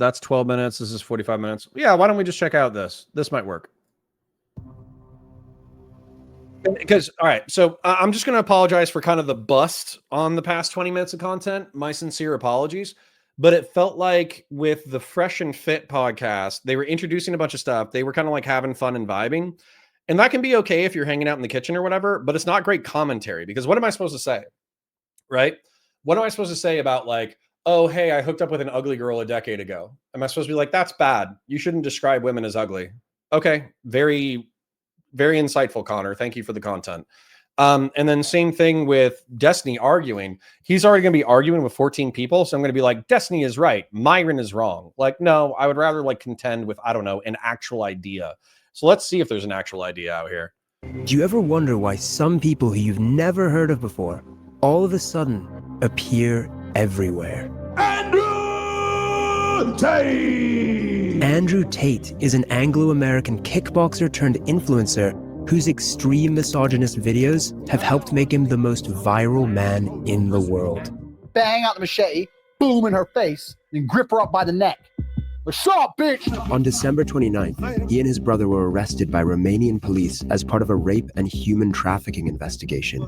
That's 12 minutes. This is 45 minutes. Yeah, why don't we just check out this? This might work. Because, all right, so I'm just going to apologize for kind of the bust on the past 20 minutes of content. My sincere apologies. But it felt like with the Fresh and Fit podcast, they were introducing a bunch of stuff. They were kind of like having fun and vibing. And that can be okay if you're hanging out in the kitchen or whatever, but it's not great commentary because what am I supposed to say? Right? What am I supposed to say about like, oh, hey, I hooked up with an ugly girl a decade ago? Am I supposed to be like, that's bad? You shouldn't describe women as ugly. Okay. Very, very insightful, Connor. Thank you for the content. And then same thing with Destiny arguing. He's already going to be arguing with 14 people. So I'm going to be like, Destiny is right. Myron is wrong. Like, no, I would rather like contend with, I don't know, an actual idea. So let's see if there's an actual idea out here. Do you ever wonder why some people who you've never heard of before all of a sudden appear everywhere? Andrew Tate! Andrew Tate is an Anglo-American kickboxer turned influencer whose extreme misogynist videos have helped make him the most viral man in the world. Bang out the machete, boom in her face, and grip her up by the neck. Like, shut up, bitch! On December 29th, he and his brother were arrested by Romanian police as part of a rape and human trafficking investigation.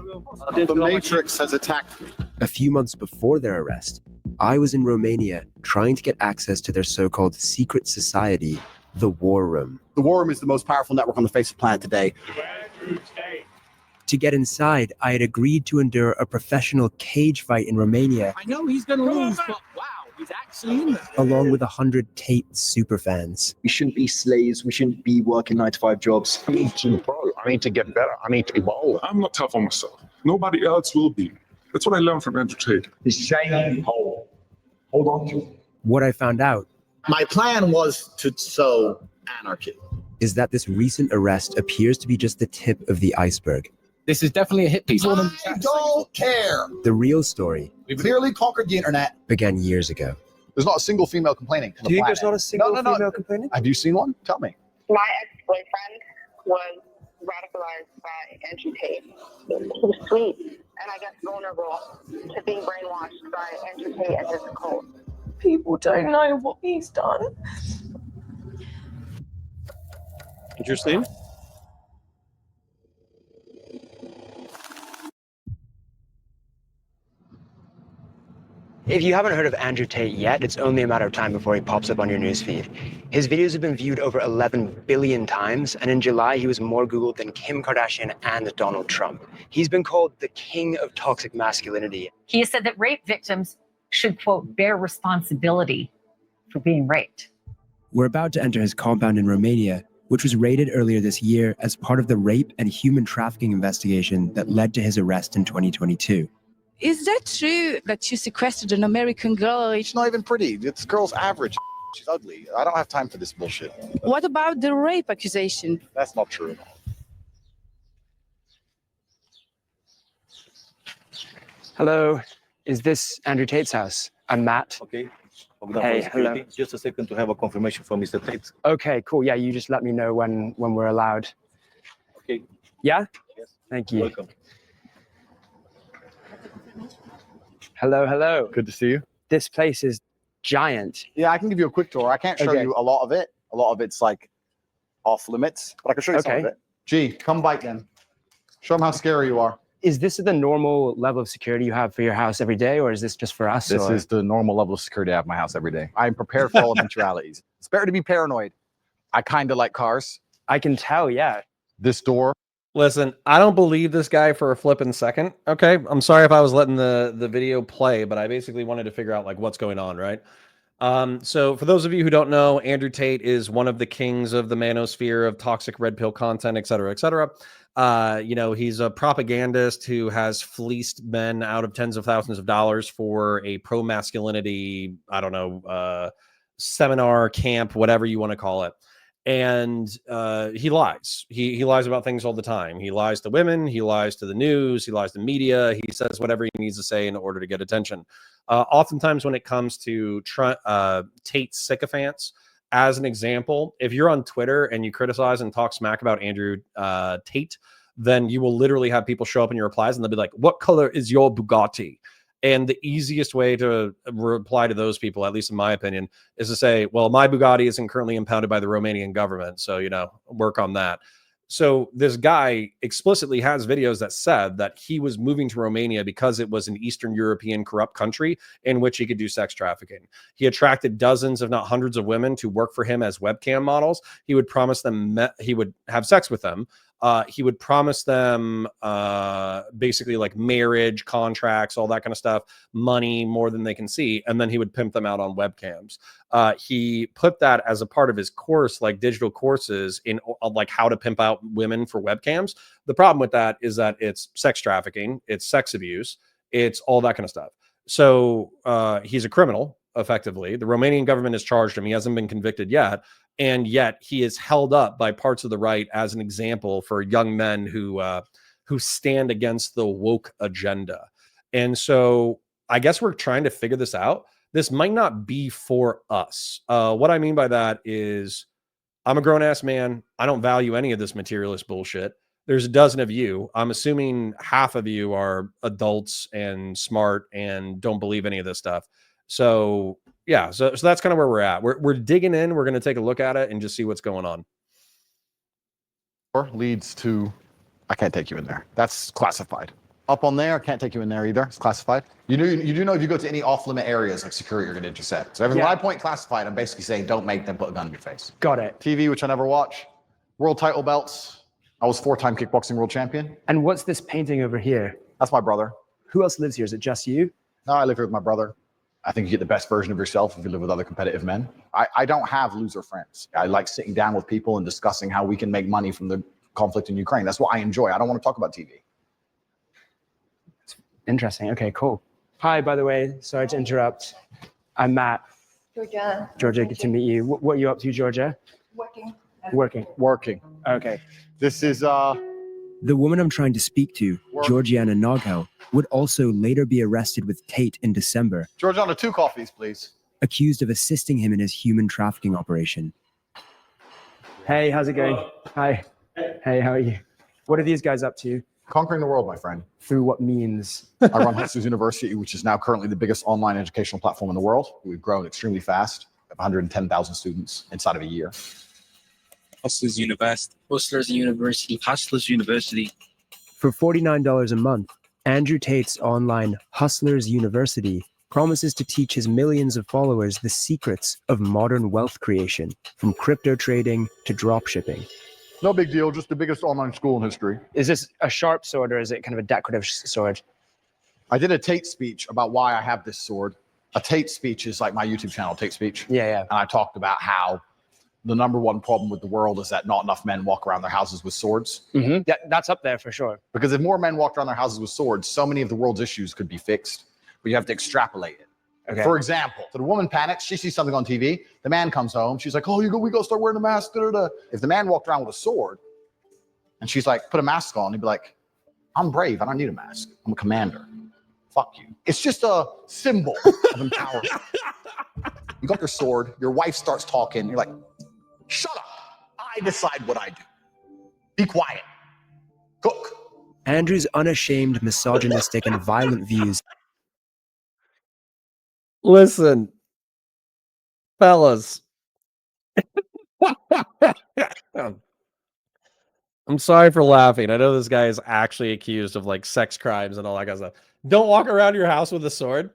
The Matrix has attacked me. A few months before their arrest, I was in Romania trying to get access to their so-called secret society, the War Room. The War Room is the most powerful network on the face of the planet today. To get inside, I had agreed to endure a professional cage fight in Romania. I know he's gonna lose, but wow, he's actually in there. Along with 100 Tate superfans. We shouldn't be slaves. We shouldn't be working 9-to-5 jobs. I need to grow. I need to get better. I need to evolve. I'm not tough on myself. Nobody else will be. That's what I learned from Andrew Tate. The same hole. Hold on to it. What I found out My plan was to sow anarchy. is that this recent arrest appears to be just the tip of the iceberg. This is definitely a hit piece. I don't care. The real story We clearly conquered the internet. began years ago. There's not a single female complaining. Do you think there's not a single female complaining? Have you seen one? Tell me. My ex-boyfriend was radicalized by Andrew Tate. He was sweet and I guess vulnerable to being brainwashed by Andrew Tate and his cult. People don't know what he's done. Interesting. If you haven't heard of Andrew Tate yet, it's only a matter of time before he pops up on your newsfeed. His videos have been viewed over 11 billion times, and in July, he was more Googled than Kim Kardashian and Donald Trump. He's been called the king of toxic masculinity. He has said that rape victims should, quote, bear responsibility for being raped. We're about to enter his compound in Romania, which was raided earlier this year as part of the rape and human trafficking investigation that led to his arrest in 2022. Is that true that you sequestered an American girl? She's not even pretty. This girl's average. She's ugly. I don't have time for this bullshit. What about the rape accusation? That's not true at all. Hello, is this Andrew Tate's house? I'm Matt. Okay. Hey, hello. Just a second to have a confirmation from Mr. Tate. Okay, cool. Yeah, you just let me know when we're allowed. Okay. Yeah? Yes. Thank you. Welcome. Hello, hello. Good to see you. This place is giant. Yeah, I can give you a quick tour. I can't show Okay. you a lot of it. A lot of it's like off limits, but I can show you some Okay. of it. Gee, come bite them. Show them how scary you are. Is this the normal level of security you have for your house every day, or is this just for us? This or? is the normal level of security I have in my house every day. I'm prepared for all eventualities. It's better to be paranoid. I kind of like cars. I can tell, yeah. This door. Listen, I don't believe this guy for a flipping second. Okay. I'm sorry if I was letting the video play, but I basically wanted to figure out like what's going on, right? So for those of you who don't know, Andrew Tate is one of the kings of the manosphere of toxic red pill content, et cetera, et cetera. You know, he's a propagandist who has fleeced men out of tens of thousands of dollars for a pro masculinity, I don't know, seminar, camp, whatever you want to call it. And he lies. He lies about things all the time. He lies to women. He lies to the news. He lies to media. He says whatever he needs to say in order to get attention. Oftentimes when it comes to Tate sycophants, as an example, if you're on Twitter and you criticize and talk smack about Andrew Tate, then you will literally have people show up in your replies and they'll be like, what color is your Bugatti? And the easiest way to reply to those people, at least in my opinion, is to say, well, my Bugatti isn't currently impounded by the Romanian government. So, work on that. So this guy explicitly has videos that said that he was moving to Romania because it was an Eastern European corrupt country in which he could do sex trafficking. He attracted dozens, if not hundreds of women to work for him as webcam models. He would promise them he would have sex with them. He would promise them basically like marriage, contracts, all that kind of stuff, money, more than they can see. And then he would pimp them out on webcams. He put that as a part of his course, like digital courses in like how to pimp out women for webcams. The problem with that is that it's sex trafficking, it's sex abuse, it's all that kind of stuff. So he's a criminal, effectively. The Romanian government has charged him. He hasn't been convicted yet. And yet he is held up by parts of the right as an example for young men who stand against the woke agenda. And so I guess we're trying to figure this out. This might not be for us. What I mean by that is I'm a grown-ass man. I don't value any of this materialist bullshit. There's a dozen of you. I'm assuming half of you are adults and smart and don't believe any of this stuff. So yeah, so that's kind of where we're at. We're digging in. We're going to take a look at it and just see what's going on. Or leads to, I can't take you in there. That's classified. Up on there, I can't take you in there either. It's classified. You do know if you go to any off-limit areas like security, you're going to intercept. So when I point classified, I'm basically saying don't make them put a gun in your face. Got it. TV, which I never watch. World title belts. I was 4-time kickboxing world champion. And what's this painting over here? That's my brother. Who else lives here? Is it just you? No, I live here with my brother. I think you get the best version of yourself if you live with other competitive men. I don't have loser friends. I like sitting down with people and discussing how we can make money from the conflict in Ukraine. That's what I enjoy. I don't want to talk about TV. Interesting. Okay, cool. Hi, by the way, sorry to interrupt. I'm Matt. Georgia. Georgia, good to meet you. What are you up to, Georgia? Working. Okay. This is The woman I'm trying to speak to, Georgiana Noghill, would also later be arrested with Tate in December, Georgiana, 2 coffees, please. accused of assisting him in his human trafficking operation. Hey, how's it going? Hi. Hey, how are you? What are these guys up to? Conquering the world, my friend. Through what means? I run Hustlers University, which is now currently the biggest online educational platform in the world. We've grown extremely fast. We have 110,000 students inside of a year. Hustlers University. Hustlers University. Hustlers University. For $49 a month, Andrew Tate's online Hustlers University promises to teach his millions of followers the secrets of modern wealth creation, from crypto trading to drop shipping. No big deal, just the biggest online school in history. Is this a sharp sword or is it kind of a decorative sword? I did a Tate speech about why I have this sword. A Tate speech is like my YouTube channel, Tate Speech. Yeah. And I talked about how the number one problem with the world is that not enough men walk around their houses with swords. Mm-hmm. That's up there for sure. Because if more men walked around their houses with swords, so many of the world's issues could be fixed. But you have to extrapolate it. Okay. For example, so the woman panics, she sees something on TV, the man comes home, she's like, oh, we go start wearing a mask. Da, da, da. If the man walked around with a sword and she's like, put a mask on, he'd be like, I'm brave, I don't need a mask. I'm a commander. Fuck you. It's just a symbol of empowerment. You got your sword, your wife starts talking, you're like, shut up. I decide what I do. Be quiet. Cook. Andrew's unashamed, misogynistic, and violent views. Listen, fellas. I'm sorry for laughing. I know this guy is actually accused of like sex crimes and all that kind of stuff. Don't walk around your house with a sword.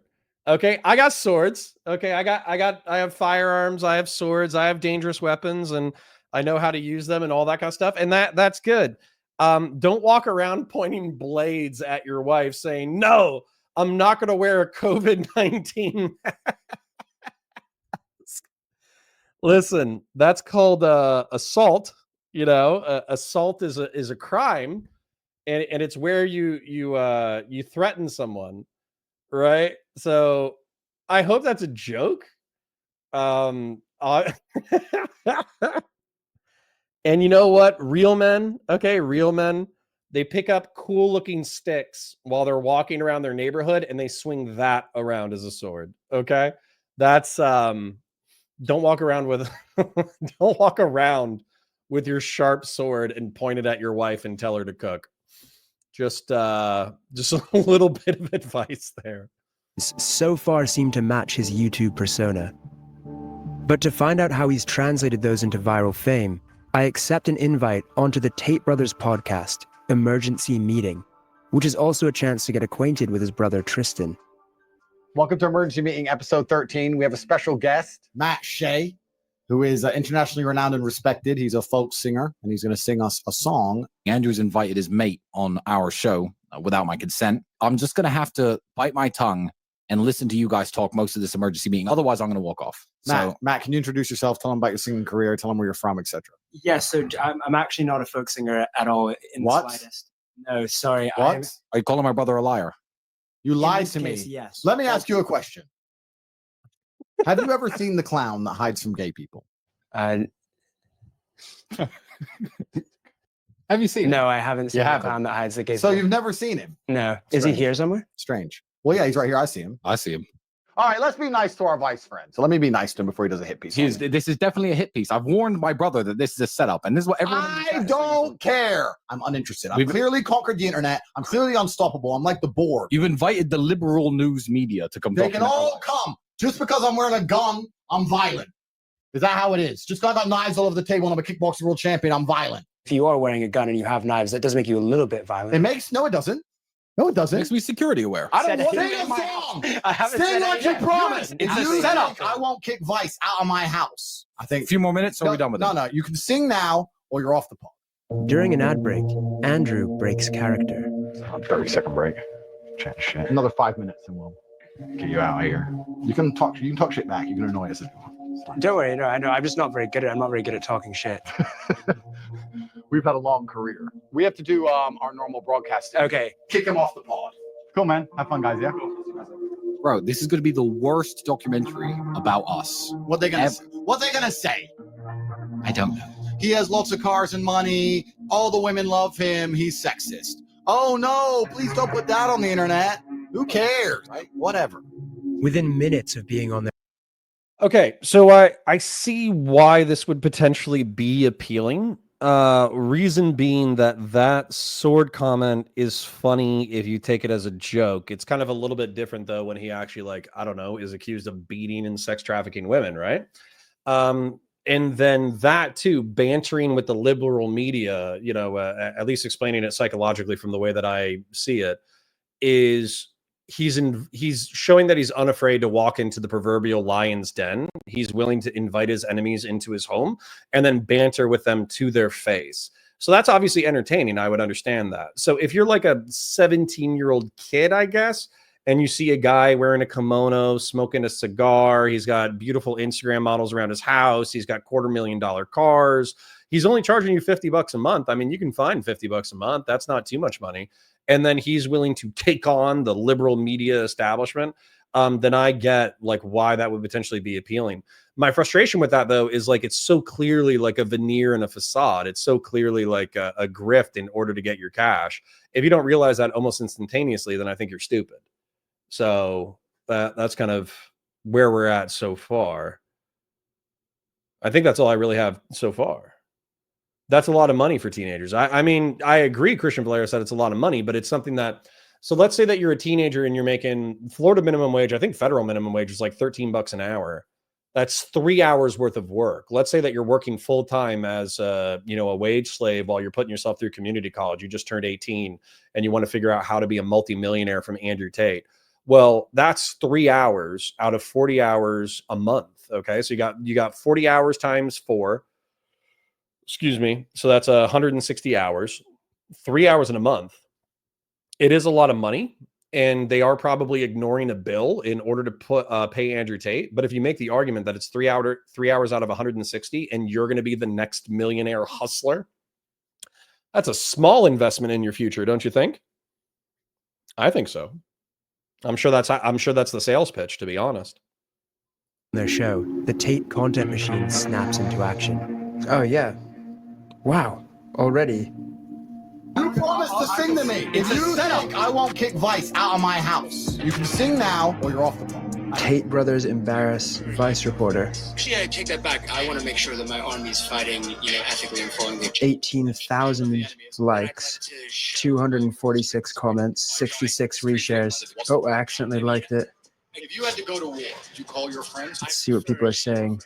Okay, I got swords. Okay, I have firearms, I have swords, I have dangerous weapons, and I know how to use them and all that kind of stuff. And that's good. Don't walk around pointing blades at your wife saying, no, I'm not going to wear a COVID-19 mask. Listen, that's called assault. Assault is a crime, and it's where you threaten someone, right? So I hope that's a joke. And you know what? Real men, they pick up cool looking sticks while they're walking around their neighborhood and they swing that around as a sword. Okay. That's, don't walk around with, don't walk around with your sharp sword and point it at your wife and tell her to cook. Just a little bit of advice there. so far seem to match his YouTube persona. But to find out how he's translated those into viral fame, I accept an invite onto the Tate Brothers podcast, Emergency Meeting, which is also a chance to get acquainted with his brother Tristan. Welcome to Emergency Meeting, episode 13. We have a special guest, Matt Shea, who is internationally renowned and respected. He's a folk singer, and he's going to sing us a song. Andrew's invited his mate on our show without my consent. I'm just going to have to bite my tongue and listen to you guys talk most of this emergency meeting. Otherwise, I'm going to walk off. Matt, can you introduce yourself? Tell them about your singing career. Tell them where you're from, etc. Yeah, so I'm actually not a folk singer at all in the slightest. No, sorry. What? Are you calling my brother a liar? You lied to me. Yes. Let me ask you a question. Have you ever seen the clown that hides from gay people? Have you seen him? No, I haven't seen the clown that hides the gay. So you've never seen him? No. Is he here somewhere? Strange. Well, yeah, he's right here. I see him. I see him. All right, let's be nice to our vice friend. So let me be nice to him before he does a hit piece. This is definitely a hit piece. I've warned my brother that this is a setup, and this is what everyone. I don't care. I'm uninterested. I've clearly conquered the internet. I'm clearly unstoppable. I'm like the board. You've invited the liberal news media to come. They can all come. Just because I'm wearing a gun, I'm violent. Is that how it is? Just because I got knives all over the table and I'm a kickboxing world champion, I'm violent. If you are wearing a gun and you have knives, that does make you a little bit violent. No, it doesn't. No, it doesn't. Makes me security aware. I don't want to sing a song. I haven't sing like you promised. It's If a you setup. think I won't kick Vice out of my house. I think a few more minutes, or are we done with it? No, you can sing now or you're off the pod. During an ad break, Andrew breaks character. 30-second break. Chat shit. Another 5 minutes and we'll get you out of here. You can talk shit back. You can annoy us if you want. Don't worry, no, I know. I'm just not very good at. I'm not very good at talking shit. We've had a long career. We have to do our normal broadcast. Okay. Kick him off the pod. Cool, man. Have fun, guys. Yeah. Bro, this is going to be the worst documentary about us. What they gonna say? I don't know. He has lots of cars and money. All the women love him. He's sexist. Oh no! Please don't put that on the internet. Who cares? Right? Whatever. Within minutes of being on there. Okay, so I see why this would potentially be appealing. Reason being that sword comment is funny if you take it as a joke. It's kind of a little bit different though when he actually is accused of beating and sex trafficking women, right? And then that too, bantering with the liberal media, at least explaining it psychologically from the way that I see it, is he's showing that he's unafraid to walk into the proverbial lion's den. He's willing to invite his enemies into his home and then banter with them to their face. So that's obviously entertaining. I would understand that. So if you're like a 17-year-old kid, I guess, and you see a guy wearing a kimono, smoking a cigar, he's got beautiful Instagram models around his house, he's got $250,000 cars, he's only charging you $50 a month. I mean, you can find $50 a month. That's not too much money. And then he's willing to take on the liberal media establishment. Then I get why that would potentially be appealing. My frustration with that though is it's so clearly like a veneer and a facade. It's so clearly like a grift in order to get your cash. If you don't realize that almost instantaneously, then I think you're stupid. So that's kind of where we're at so far. I think that's all I really have so far. That's a lot of money for teenagers. I mean, I agree. Christian Valera said it's a lot of money, but it's something that, so let's say that you're a teenager and you're making Florida minimum wage. I think federal minimum wage is like $13 an hour. That's 3 hours worth of work. Let's say that you're working full time as a wage slave while you're putting yourself through community college. You just turned 18 and you want to figure out how to be a multimillionaire from Andrew Tate. Well, that's 3 hours out of 40 hours a month. Okay. So you got 40 hours times 4. Excuse me. So that's 160 hours, 3 hours in a month. It is a lot of money, and they are probably ignoring a bill in order to pay Andrew Tate. But if you make the argument that it's 3 hours out of 160, and you're going to be the next millionaire hustler, that's a small investment in your future, don't you think? I think so. I'm sure that's the sales pitch, to be honest. Their show, the Tate content machine snaps into action. Oh yeah. Wow, already. You promised to sing to me. If you think I won't kick Vice out of my house, you can sing now or you're off the phone. Tate brothers embarrass Vice reporter. Actually, I take that back. I want to make sure that my army's fighting, ethically and following the 18,000 likes, 246 comments, 66 reshares. Oh, I accidentally liked it. If you had to go to war, would you call your friends? Let's see what people are saying.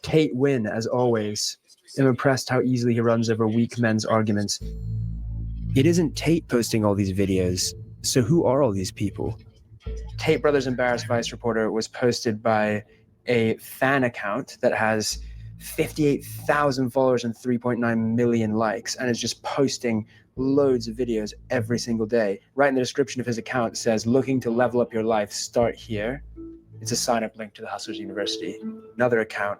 Tate win, as always. I'm impressed how easily he runs over weak men's arguments. It isn't Tate posting all these videos, so who are all these people? Tate Brothers Embarrassed Vice Reporter was posted by a fan account that has 58,000 followers and 3.9 million likes, and is just posting loads of videos every single day. Right in the description of his account, it says, looking to level up your life, start here. It's a sign-up link to the Hustlers University. Another account,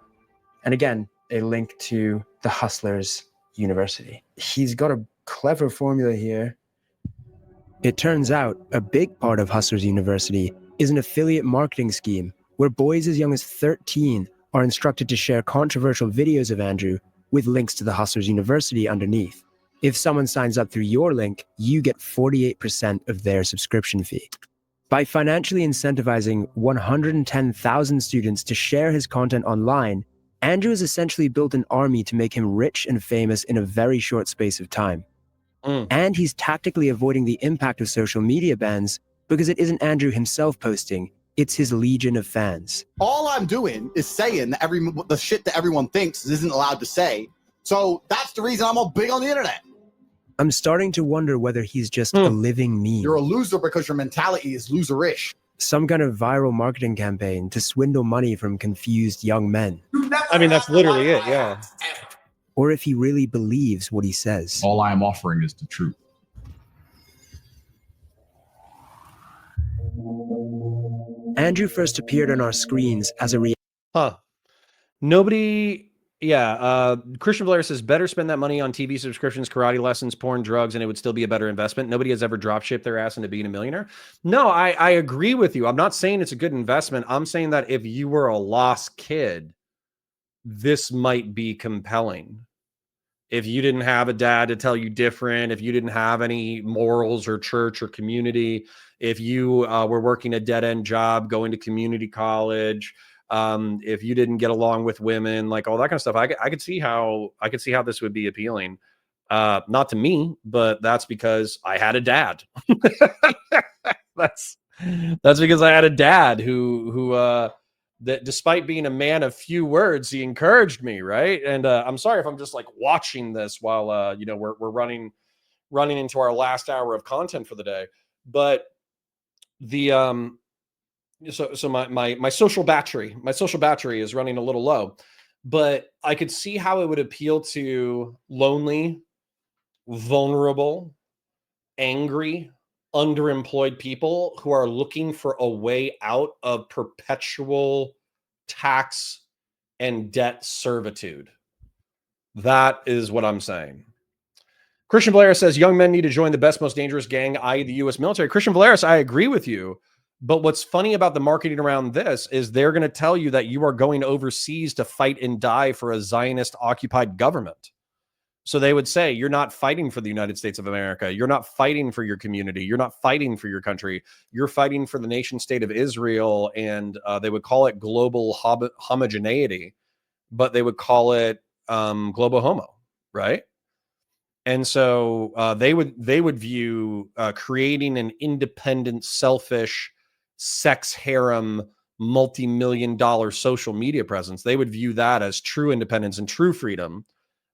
and again, a link to the Hustlers University. He's got a clever formula here. It turns out a big part of Hustlers University is an affiliate marketing scheme where boys as young as 13 are instructed to share controversial videos of Andrew with links to the Hustlers University underneath. If someone signs up through your link, you get 48% of their subscription fee. By financially incentivizing 110,000 students to share his content online, Andrew has essentially built an army to make him rich and famous in a very short space of time. And he's tactically avoiding the impact of social media bans because it isn't Andrew himself posting, it's his legion of fans. All I'm doing is saying that the shit that everyone thinks isn't allowed to say. So that's the reason I'm all big on the internet. I'm starting to wonder whether he's just a living meme. You're a loser because your mentality is loserish. Some kind of viral marketing campaign to swindle money from confused young men. I mean, that's literally it, yeah. Or if he really believes what he says. All I am offering is the truth. Andrew first appeared on our screens as a Nobody, Christian Blair says, better spend that money on TV subscriptions, karate lessons, porn, drugs, and it would still be a better investment. Nobody has ever drop shipped their ass into being a millionaire. No, I agree with you. I'm not saying it's a good investment. I'm saying that if you were a lost kid, this might be compelling. If you didn't have a dad to tell you different, if you didn't have any morals or church or community, if you were working a dead-end job, going to community college, if you didn't get along with women, like all that kind of stuff, I could see how this would be appealing. Not to me, but that's because I had a dad. that's because I had a dad who that despite being a man of few words, he encouraged me, right? And I'm sorry if I'm just like watching this while we're running into our last hour of content for the day. But the so my social battery is running a little low. But I could see how it would appeal to lonely, vulnerable, angry, underemployed people who are looking for a way out of perpetual tax and debt servitude. That is what I'm saying. Christian Blair says young men need to join the best, most dangerous gang, i.e. the U.S. military. Christian Blair, I agree with you. But what's funny about the marketing around this is they're going to tell you that you are going overseas to fight and die for a Zionist occupied government. So they would say, you're not fighting for the United States of America. You're not fighting for your community. You're not fighting for your country. You're fighting for the nation state of Israel. And they would call it global homogeneity, but they would call it global homo, right? And so they would view creating an independent, selfish, sex harem, multi-million-dollar social media presence. They would view that as true independence and true freedom.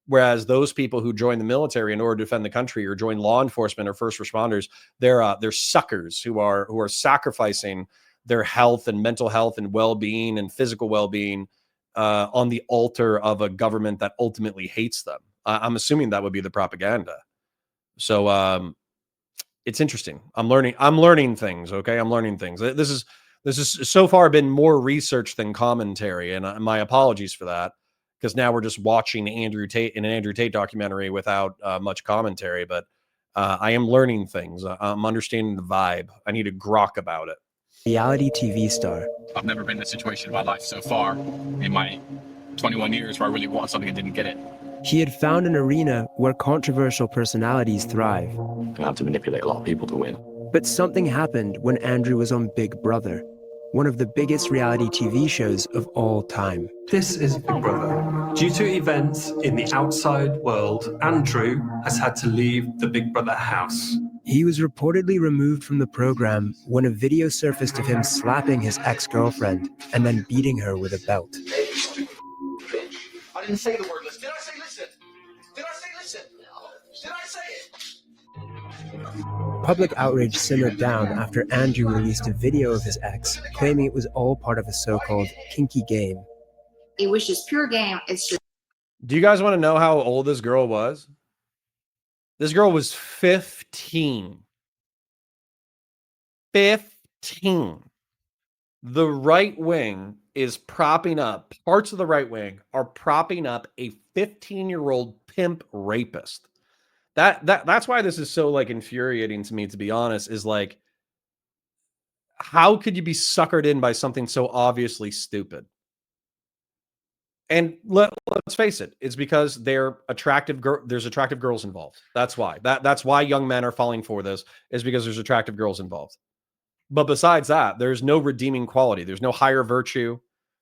Whereas those people who join the military in order to defend the country or join law enforcement or first responders, they're suckers who are sacrificing their health and mental health and well-being and physical well-being on the altar of a government that ultimately hates them. I'm assuming that would be the propaganda. So it's interesting. I'm learning things. Okay, I'm learning things. This is so far been more research than commentary, and my apologies for that. Because now we're just watching Andrew Tate in an Andrew Tate documentary without much commentary. But I am learning things. I'm understanding the vibe. I need to grok about it. Reality TV star. I've never been in a situation in my life so far in my 21 years where I really want something and didn't get it. He had found an arena where controversial personalities thrive. You have to manipulate a lot of people to win. But something happened when Andrew was on Big Brother, one of the biggest reality TV shows of all time. This is Big Brother. Due to events in the outside world, Andrew has had to leave the Big Brother house. He was reportedly removed from the program when a video surfaced of him slapping his ex-girlfriend and then beating her with a belt. I didn't say the word listen. Did I say listen? Did I say listen? Did I say it? Public outrage simmered down after Andrew released a video of his ex, claiming it was all part of a so-called kinky game. It was just pure game. It's just. Do you guys want to know how old this girl was? This girl was 15. 15. The right wing is propping up, parts of the right wing are propping up a 15-year-old pimp rapist. That's why this is so like infuriating to me, to be honest, is like, how could you be suckered in by something so obviously stupid? And let's face it, it's because they're attractive. There's attractive girls involved. That's why. That's why young men are falling for this, is because there's attractive girls involved. But besides that, there's no redeeming quality. There's no higher virtue.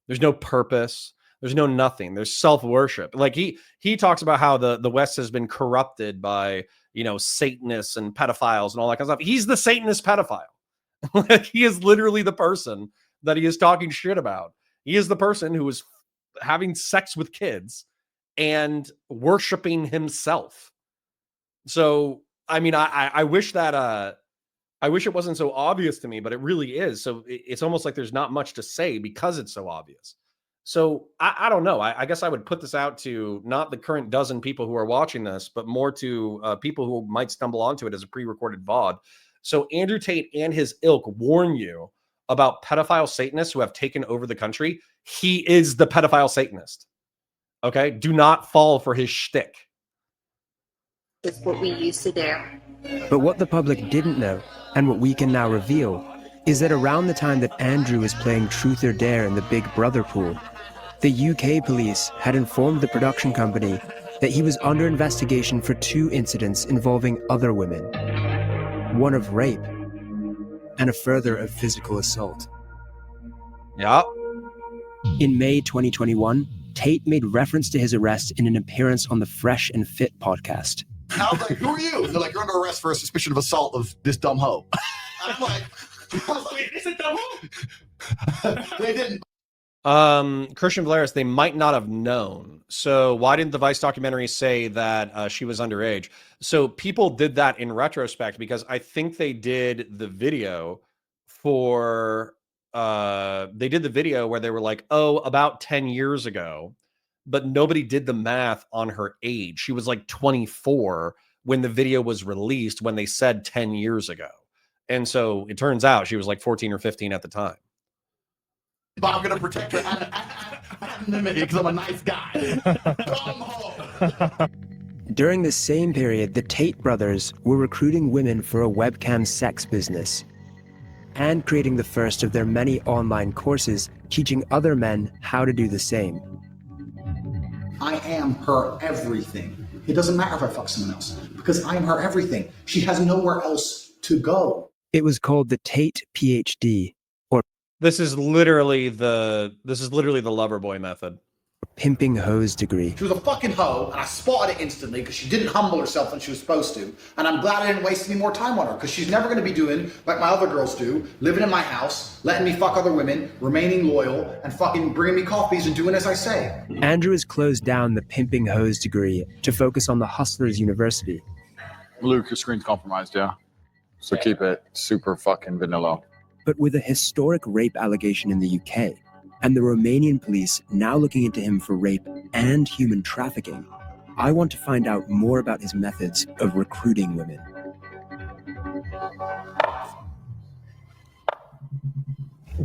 There's no purpose. There's no nothing. There's self-worship. Like he talks about how the West has been corrupted by, you know, Satanists and pedophiles and all that kind of stuff. He's the Satanist pedophile. Like, he is literally the person that he is talking shit about. He is the person who is having sex with kids and worshiping himself. So, I mean, I wish that, I wish it wasn't so obvious to me, but it really is. So it's almost like there's not much to say because it's so obvious. So I don't know. I guess I would put this out to not the current dozen people who are watching this, but more to people who might stumble onto it as a pre-recorded VOD. So Andrew Tate and his ilk warn you about pedophile Satanists who have taken over the country. He is the pedophile Satanist. Okay? Do not fall for his shtick. It's what we used to do. But what the public didn't know, and what we can now reveal, is that around the time that Andrew was playing Truth or Dare in the Big Brother pool, the UK police had informed the production company that he was under investigation for 2 incidents involving other women. One of rape, and a further of physical assault. Yeah. In May 2021, Tate made reference to his arrest in an appearance on the Fresh and Fit podcast. I was like, who are you? And they're like, you're under arrest for a suspicion of assault of this dumb hoe. I'm like, wait, is it dumb hoe? They didn't. Christian Valaris, they might not have known. So why didn't the Vice documentary say that she was underage? So people did that in retrospect because I think they did the video for, they did the video where they were like, oh, about 10 years ago, but nobody did the math on her age. She was like 24 when the video was released, when they said 10 years ago. And so it turns out she was like 14 or 15 at the time. But I'm going to protect her anonymity because I'm a nice guy. During the same period, the Tate brothers were recruiting women for a webcam sex business and creating the first of their many online courses teaching other men how to do the same. I am her everything. It doesn't matter if I fuck someone else because I am her everything. She has nowhere else to go. It was called the Tate PhD, or This is literally the lover boy method. Pimping Hose degree. She was a fucking hoe, and I spotted it instantly because she didn't humble herself when she was supposed to. And I'm glad I didn't waste any more time on her because she's never going to be doing like my other girls do, living in my house, letting me fuck other women, remaining loyal, and fucking bringing me coffees and doing as I say. Andrew has closed down the Pimping Hose degree to focus on the Hustlers University. Luke, your screen's compromised, yeah? So keep it super fucking vanilla. But with a historic rape allegation in the UK, and the Romanian police now looking into him for rape and human trafficking, I want to find out more about his methods of recruiting women.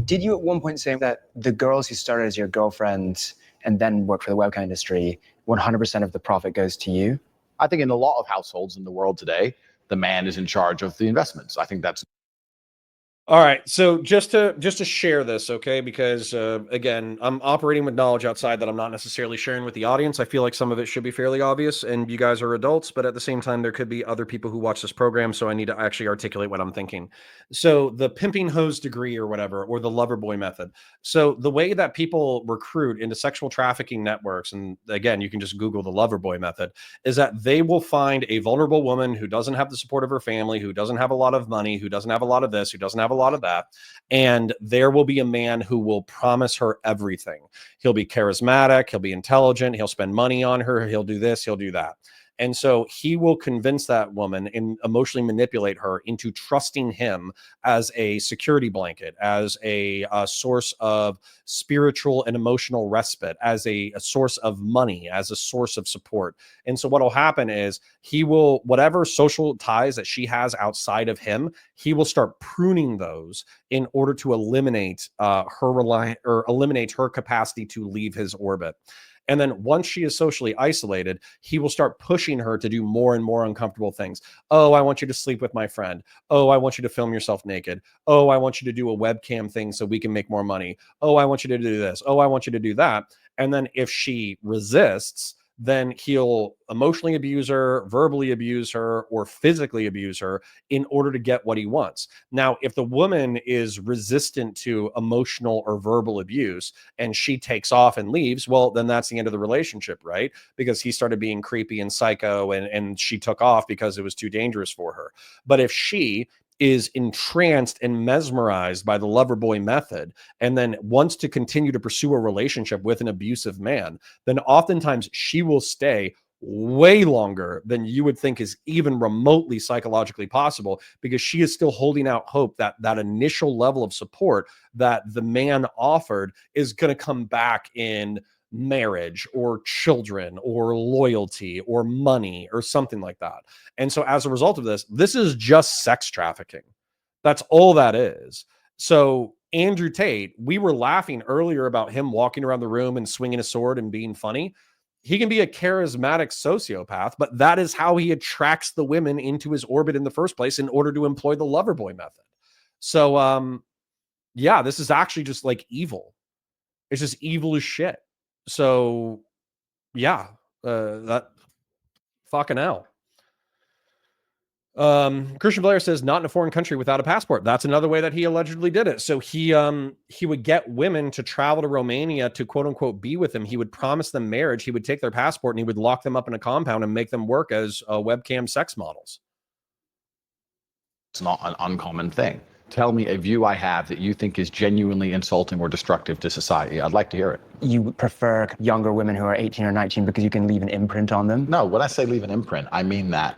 Did you at one point say that the girls who started as your girlfriends and then work for the webcam industry, 100% of the profit goes to you? I think in a lot of households in the world today, the man is in charge of the investments. I think that's All right, so just to share this, okay? Because again, I'm operating with knowledge outside that I'm not necessarily sharing with the audience. I feel like some of it should be fairly obvious, and you guys are adults, but at the same time, there could be other people who watch this program, so I need to actually articulate what I'm thinking. So the pimping hose degree or whatever, or the lover boy method. So the way that people recruit into sexual trafficking networks, and again, you can just Google the lover boy method, is that they will find a vulnerable woman who doesn't have the support of her family, who doesn't have a lot of money, who doesn't have a lot of this, who doesn't have a lot of that. And there will be a man who will promise her everything. He'll be charismatic, he'll be intelligent, he'll spend money on her, he'll do this, he'll do that. And so he will convince that woman and emotionally manipulate her into trusting him as a security blanket, as a source of spiritual and emotional respite, as a source of money, as a source of support. And so what will happen is he will, whatever social ties that she has outside of him, he will start pruning those in order to eliminate eliminate her capacity to leave his orbit. And then once she is socially isolated, he will start pushing her to do more and more uncomfortable things. Oh, I want you to sleep with my friend. Oh, I want you to film yourself naked. Oh, I want you to do a webcam thing so we can make more money. Oh, I want you to do this. Oh, I want you to do that. And then if she resists, then he'll emotionally abuse her, verbally abuse her, or physically abuse her in order to get what he wants. Now, if the woman is resistant to emotional or verbal abuse and she takes off and leaves, well, then that's the end of the relationship, right? Because he started being creepy and psycho and she took off because it was too dangerous for her. But if she is entranced and mesmerized by the lover boy method and then wants to continue to pursue a relationship with an abusive man, then oftentimes she will stay way longer than you would think is even remotely psychologically possible, because she is still holding out hope that that initial level of support that the man offered is going to come back in marriage or children or loyalty or money or something like that. And so as a result of this, this is just sex trafficking. That's all that is. So Andrew Tate, we were laughing earlier about him walking around the room and swinging a sword and being funny. He can be a charismatic sociopath, but that is how he attracts the women into his orbit in the first place in order to employ the lover boy method. So yeah, this is actually just like evil. It's just evil as shit. So yeah, that fucking hell. Christian Blair says not in a foreign country without a passport. That's another way that he allegedly did it. So he would get women to travel to Romania to quote unquote be with him. He would promise them marriage. He would take their passport and he would lock them up in a compound and make them work as webcam sex models. It's not an uncommon thing. Tell me a view I have that you think is genuinely insulting or destructive to society. I'd like to hear it. You prefer younger women who are 18 or 19 because you can leave an imprint on them? No, when I say leave an imprint, I mean that.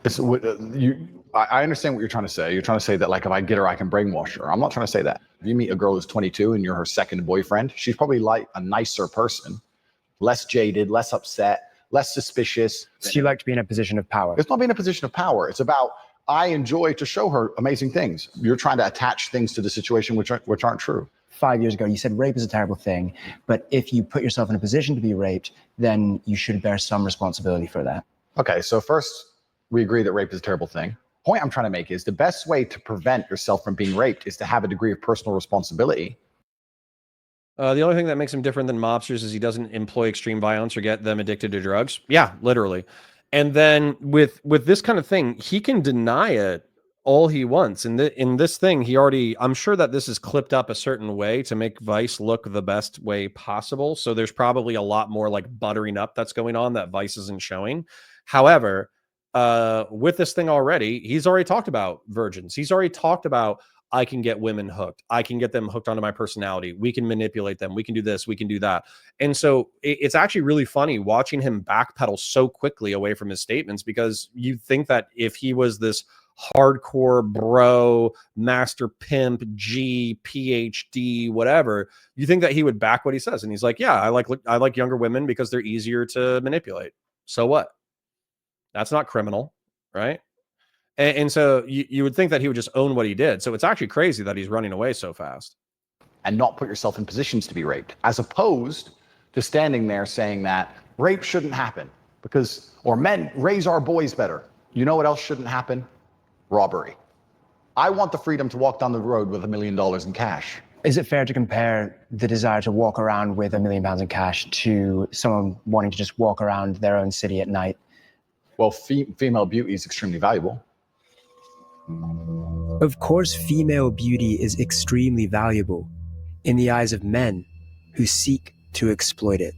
I understand what you're trying to say. You're trying to say that, like, if I get her, I can brainwash her. I'm not trying to say that. If you meet a girl who's 22 and you're her second boyfriend, she's probably like a nicer person, less jaded, less upset, less suspicious. She liked to be in a position of power. It's not being in a position of power. It's about, I enjoy to show her amazing things. You're trying to attach things to the situation which aren't true. 5 years ago, you said rape is a terrible thing, but if you put yourself in a position to be raped, then you should bear some responsibility for that. Okay, so first, we agree that rape is a terrible thing. Point I'm trying to make is the best way to prevent yourself from being raped is to have a degree of personal responsibility. The only thing that makes him different than mobsters is he doesn't employ extreme violence or get them addicted to drugs. Yeah, literally. And then with this kind of thing, he can deny it all he wants. And in this thing, I'm sure that this is clipped up a certain way to make Vice look the best way possible. So there's probably a lot more like buttering up that's going on that Vice isn't showing. However, with this thing already, he's already talked about virgins. He's already talked about, I can get women hooked. I can get them hooked onto my personality. We can manipulate them. We can do this. We can do that. And so it's actually really funny watching him backpedal so quickly away from his statements, because you think that if he was this hardcore bro, master pimp, G, PhD, whatever, you think that he would back what he says. And he's like, yeah, I like younger women because they're easier to manipulate. So what? That's not criminal, right? And so you would think that he would just own what he did. So it's actually crazy that he's running away so fast. And not put yourself in positions to be raped, as opposed to standing there saying that rape shouldn't happen or men raise our boys better. You know what else shouldn't happen? Robbery. I want the freedom to walk down the road with $1 million in cash. Is it fair to compare the desire to walk around with £1 million in cash to someone wanting to just walk around their own city at night? Well, female beauty is extremely valuable. Of course, female beauty is extremely valuable in the eyes of men who seek to exploit it.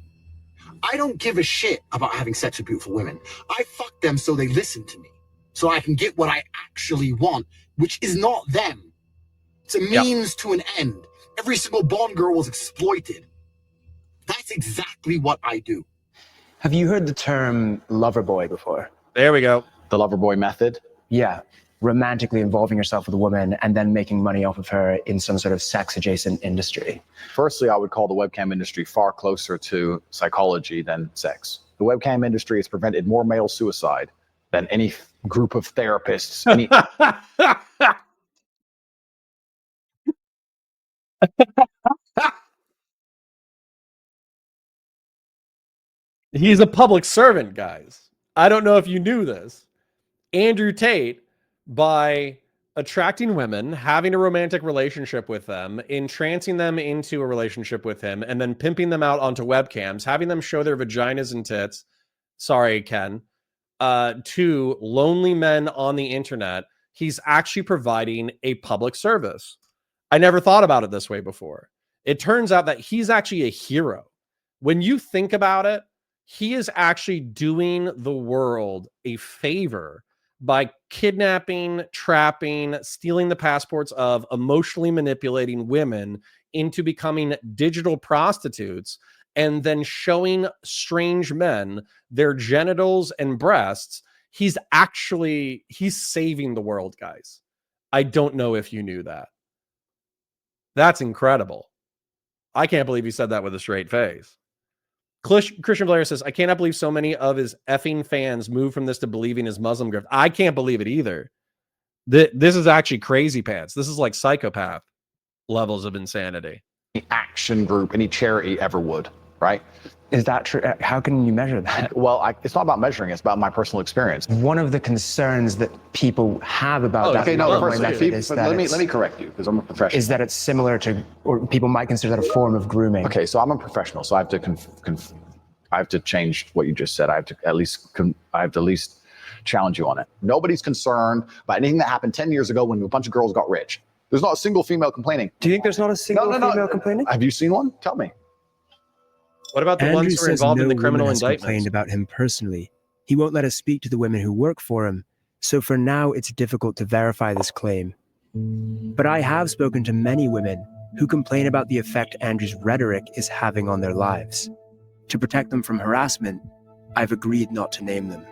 I don't give a shit about having sex with beautiful women. I fuck them so they listen to me, so I can get what I actually want, which is not them. It's a means to an end. Every single Bond girl was exploited. That's exactly what I do. Have you heard the term lover boy before? There we go. The lover boy method? Yeah. Romantically involving yourself with a woman and then making money off of her in some sort of sex adjacent industry. Firstly, I would call the webcam industry far closer to psychology than sex. The webcam industry has prevented more male suicide than any group of therapists. He's a public servant, guys. I don't know if you knew this. Andrew Tate, by attracting women, having a romantic relationship with them, entrancing them into a relationship with him, and then pimping them out onto webcams, having them show their vaginas and tits, sorry, Ken, to lonely men on the internet, he's actually providing a public service. I never thought about it this way before. It turns out that he's actually a hero. When you think about it, he is actually doing the world a favor by kidnapping, trapping, stealing the passports of, emotionally manipulating women into becoming digital prostitutes, and then showing strange men their genitals and breasts. He's saving the world, guys. I don't know if you knew that. That's incredible. I can't believe he said that with a straight face. Christian Blair says, I cannot believe so many of his effing fans moved from this to believing his Muslim grift. I can't believe it either. This is actually crazy pants. This is like psychopath levels of insanity. Any action group, any charity ever would, right? Is that true? How can you measure that? Well, it's not about measuring. It's about my personal experience. One of the concerns that people have about that let me correct you because I'm a professional. Is that it's similar to, or people might consider that a form of grooming. Okay, so I'm a professional, so I have to change what you just said. I have to at least challenge you on it. Nobody's concerned about anything that happened 10 years ago when a bunch of girls got rich. There's not a single female complaining. Do you think there's not a single female complaining? Have you seen one? Tell me. What about the ones who are involved in the criminal indictments? Complained about him personally. He won't let us speak to the women who work for him, so for now it's difficult to verify this claim. But I have spoken to many women who complain about the effect Andrew's rhetoric is having on their lives. To protect them from harassment, I've agreed not to name them.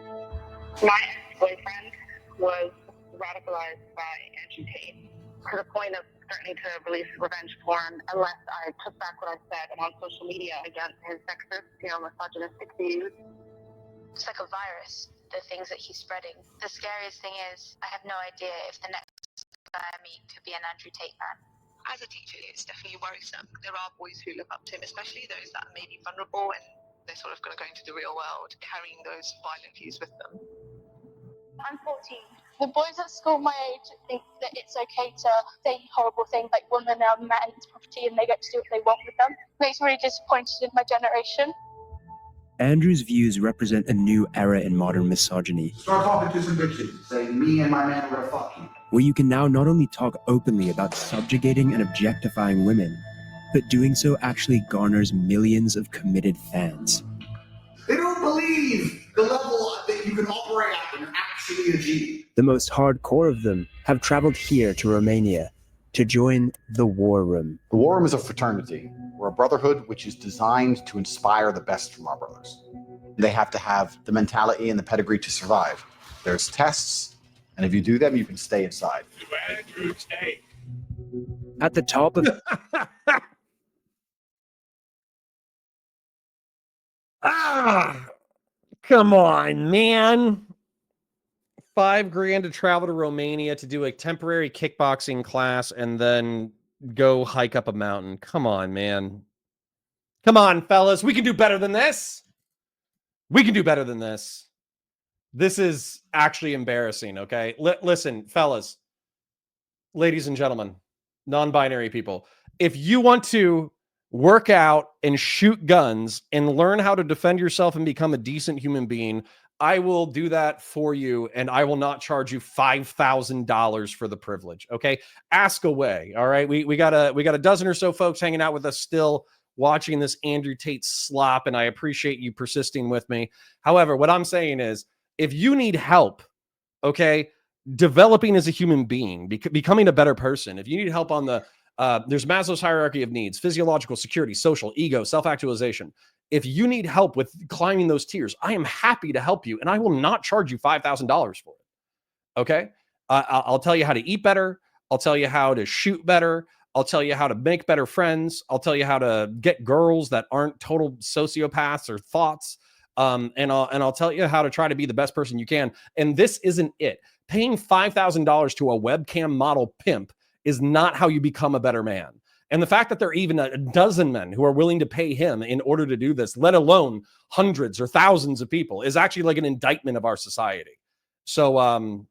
My ex-boyfriend was radicalized by Andrew Tate to the point of threatening to release revenge porn unless I took back what I said on social media against his sexist, misogynistic views. It's like a virus, the things that he's spreading. The scariest thing is, I have no idea if the next guy I meet could be an Andrew Tate fan. As a teacher, it's definitely worrisome. There are boys who look up to him, especially those that may be vulnerable and they're sort of going to go into the real world carrying those violent views with them. I'm 14. The boys at school my age think that it's okay to say horrible things like women are men's property and they get to do what they want with them. Makes me really disappointed in my generation. Andrew's views represent a new era in modern misogyny. Start talking to some bitches. Say, me and my man are gonna fuck you. Where you can now not only talk openly about subjugating and objectifying women, but doing so actually garners millions of committed fans. They don't believe the level that you can operate at when you're actually a G. The most hardcore of them have traveled here to Romania to join the War Room. The War Room is a fraternity. We're a brotherhood which is designed to inspire the best from our brothers. They have to have the mentality and the pedigree to survive. There's tests, and if you do them, you can stay inside. At the top of... Come on, man. $5,000 to travel to Romania to do a temporary kickboxing class and then go hike up a mountain. Come on, man. Come on, fellas. We can do better than this. We can do better than this. This is actually embarrassing, okay? Listen, fellas. ladies and gentlemen, non-binary people, if you want to work out and shoot guns and learn how to defend yourself and become a decent human being, I will do that for you, and I will not charge you $5,000 for the privilege. Okay, ask away. All right, we got a dozen or so folks hanging out with us still, watching this Andrew Tate slop, and I appreciate you persisting with me. However, what I'm saying is, if you need help, okay, developing as a human being, becoming a better person, if you need help on the there's Maslow's hierarchy of needs: physiological, security, social, ego, self-actualization. If you need help with climbing those tiers, I am happy to help you, and I will not charge you $5,000 for it. Okay, I'll tell you how to eat better. I'll tell you how to shoot better. I'll tell you how to make better friends. I'll tell you how to get girls that aren't total sociopaths or thoughts. And I'll tell you how to try to be the best person you can. And this isn't it. Paying $5,000 to a webcam model pimp is not how you become a better man. And the fact that there are even a dozen men who are willing to pay him in order to do this, let alone hundreds or thousands of people, is actually like an indictment of our society. So,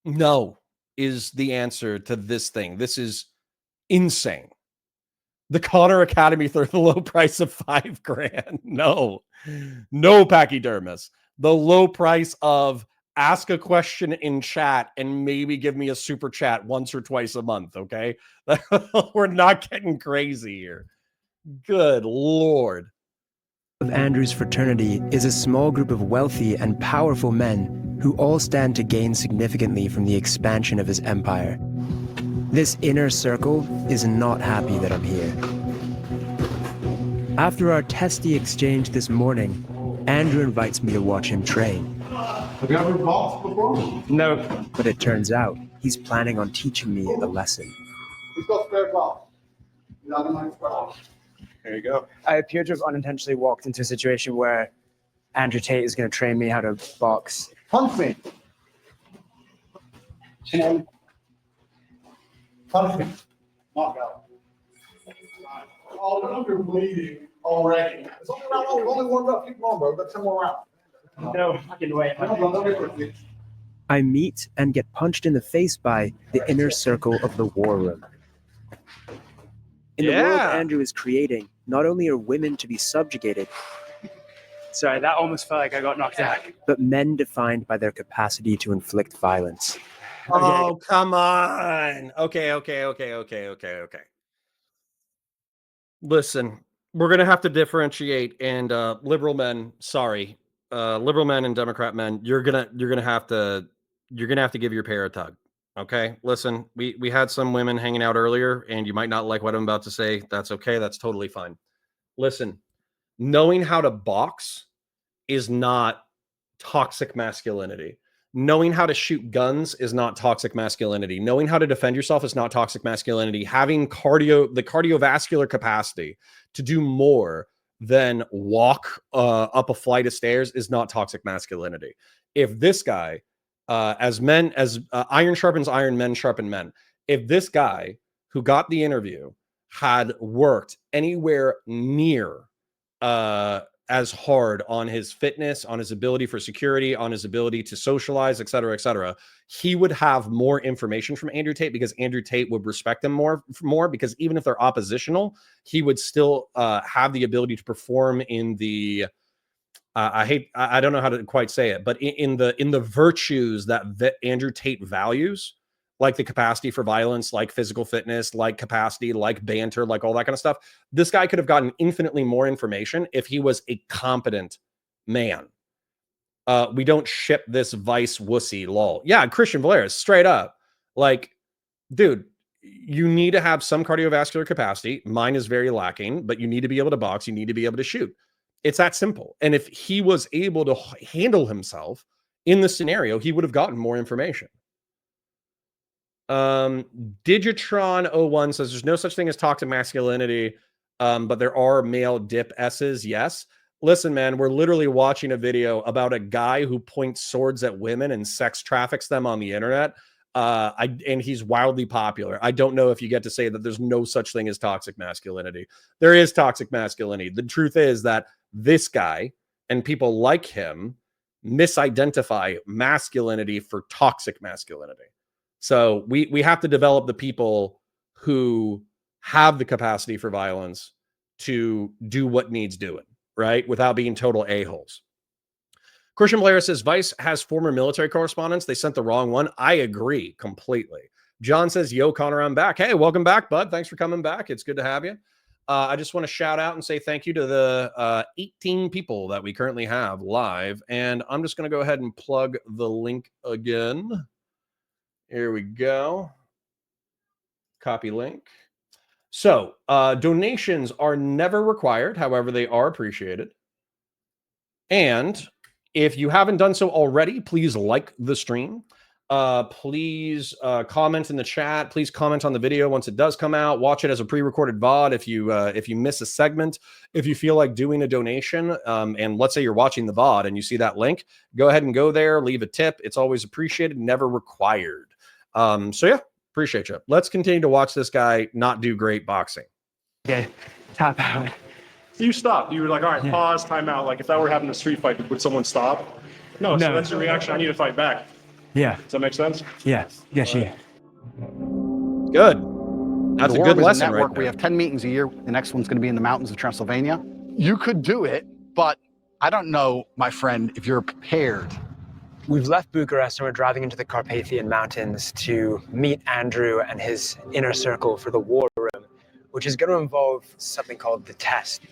no is the answer to this thing. This is insane. The Connor Academy for the low price of $5,000. No pachydermis. The low price of ask a question in chat and maybe give me a super chat once or twice a month. Okay. We're not getting crazy here. Good Lord. Of Andrew's fraternity is a small group of wealthy and powerful men who all stand to gain significantly from the expansion of his empire. This inner circle is not happy that I'm here. After our testy exchange this morning, Andrew invites me to watch him train. Have you ever boxed before? No. But it turns out he's planning on teaching me a lesson. Who's got spare gloves? There you go. I appear to have unintentionally walked into a situation where Andrew Tate is going to train me how to box. Punch me. Punch me. Knock out. Oh, look, you're bleeding already. It's only round one. We've only warmed up. Keep going, bro. We've got 10 more rounds. No fucking way. I meet and get punched in the face by the inner circle of the war room. In the world Andrew is creating, not only are women to be subjugated, Sorry, that almost felt like I got knocked out. but men defined by their capacity to inflict violence. Oh, come on. Okay. Listen, we're going to have to differentiate, and liberal men and Democrat men, you're going to have to give your pair a tug. Okay. Listen, we had some women hanging out earlier, and you might not like what I'm about to say. That's okay. That's totally fine. Listen, knowing how to box is not toxic masculinity. Knowing how to shoot guns is not toxic masculinity. Knowing how to defend yourself is not toxic masculinity. Having the cardiovascular capacity to do more than walk up a flight of stairs is not toxic masculinity. If this guy, as iron sharpens iron, men sharpen men. If this guy who got the interview had worked anywhere near as hard on his fitness, on his ability for security, on his ability to socialize, et cetera, he would have more information from Andrew Tate, because Andrew Tate would respect him more, because even if they're oppositional, he would still have the ability to perform in the, I don't know how to quite say it, but in the virtues that Andrew Tate values, like the capacity for violence, like physical fitness, like capacity, like banter, like all that kind of stuff. This guy could have gotten infinitely more information if he was a competent man. We don't ship this vice wussy lol. Yeah, Christian Valeris, straight up. Like, dude, you need to have some cardiovascular capacity. Mine is very lacking, but you need to be able to box. You need to be able to shoot. It's that simple. And if he was able to handle himself in the scenario, he would have gotten more information. Digitron01 says there's no such thing as toxic masculinity, but there are male dip S's. Yes. Listen, man, we're literally watching a video about a guy who points swords at women and sex traffics them on the internet. And he's wildly popular. I don't know if you get to say that there's no such thing as toxic masculinity. There is toxic masculinity. The truth is that this guy and people like him misidentify masculinity for toxic masculinity. So we have to develop the people who have the capacity for violence to do what needs doing, right? Without being total a-holes. Christian Blair says Vice has former military correspondents. They sent the wrong one. I agree completely. John says, yo, Connor, I'm back. Hey, welcome back, bud. Thanks for coming back. It's good to have you. I just want to shout out and say thank you to the 18 people that we currently have live. And I'm just going to go ahead and plug the link again. Here we go. Copy link. So donations are never required. However, they are appreciated. And if you haven't done so already, please like the stream. Please comment in the chat. Please comment on the video once it does come out. Watch it as a pre-recorded VOD if you miss a segment. If you feel like doing a donation, and let's say you're watching the VOD and you see that link, go ahead and go there, leave a tip. It's always appreciated, never required. So yeah, appreciate you. Let's continue to watch this guy not do great boxing. Okay, tap out. You stopped. You were like, all right, pause, time out. Like if that were having a street fight, would someone stop? No, so that's your reaction. I need to fight back. Yeah. Does that make sense? Yes. Yes, yeah. Good. That's The a War good Room is lesson network. right We there. have 10 meetings a year. The next one's going to be in the mountains of Transylvania. You could do it, but I don't know, my friend, if you're prepared. We've left Bucharest and we're driving into the Carpathian Mountains to meet Andrew and his inner circle for the War Room, which is going to involve something called the test.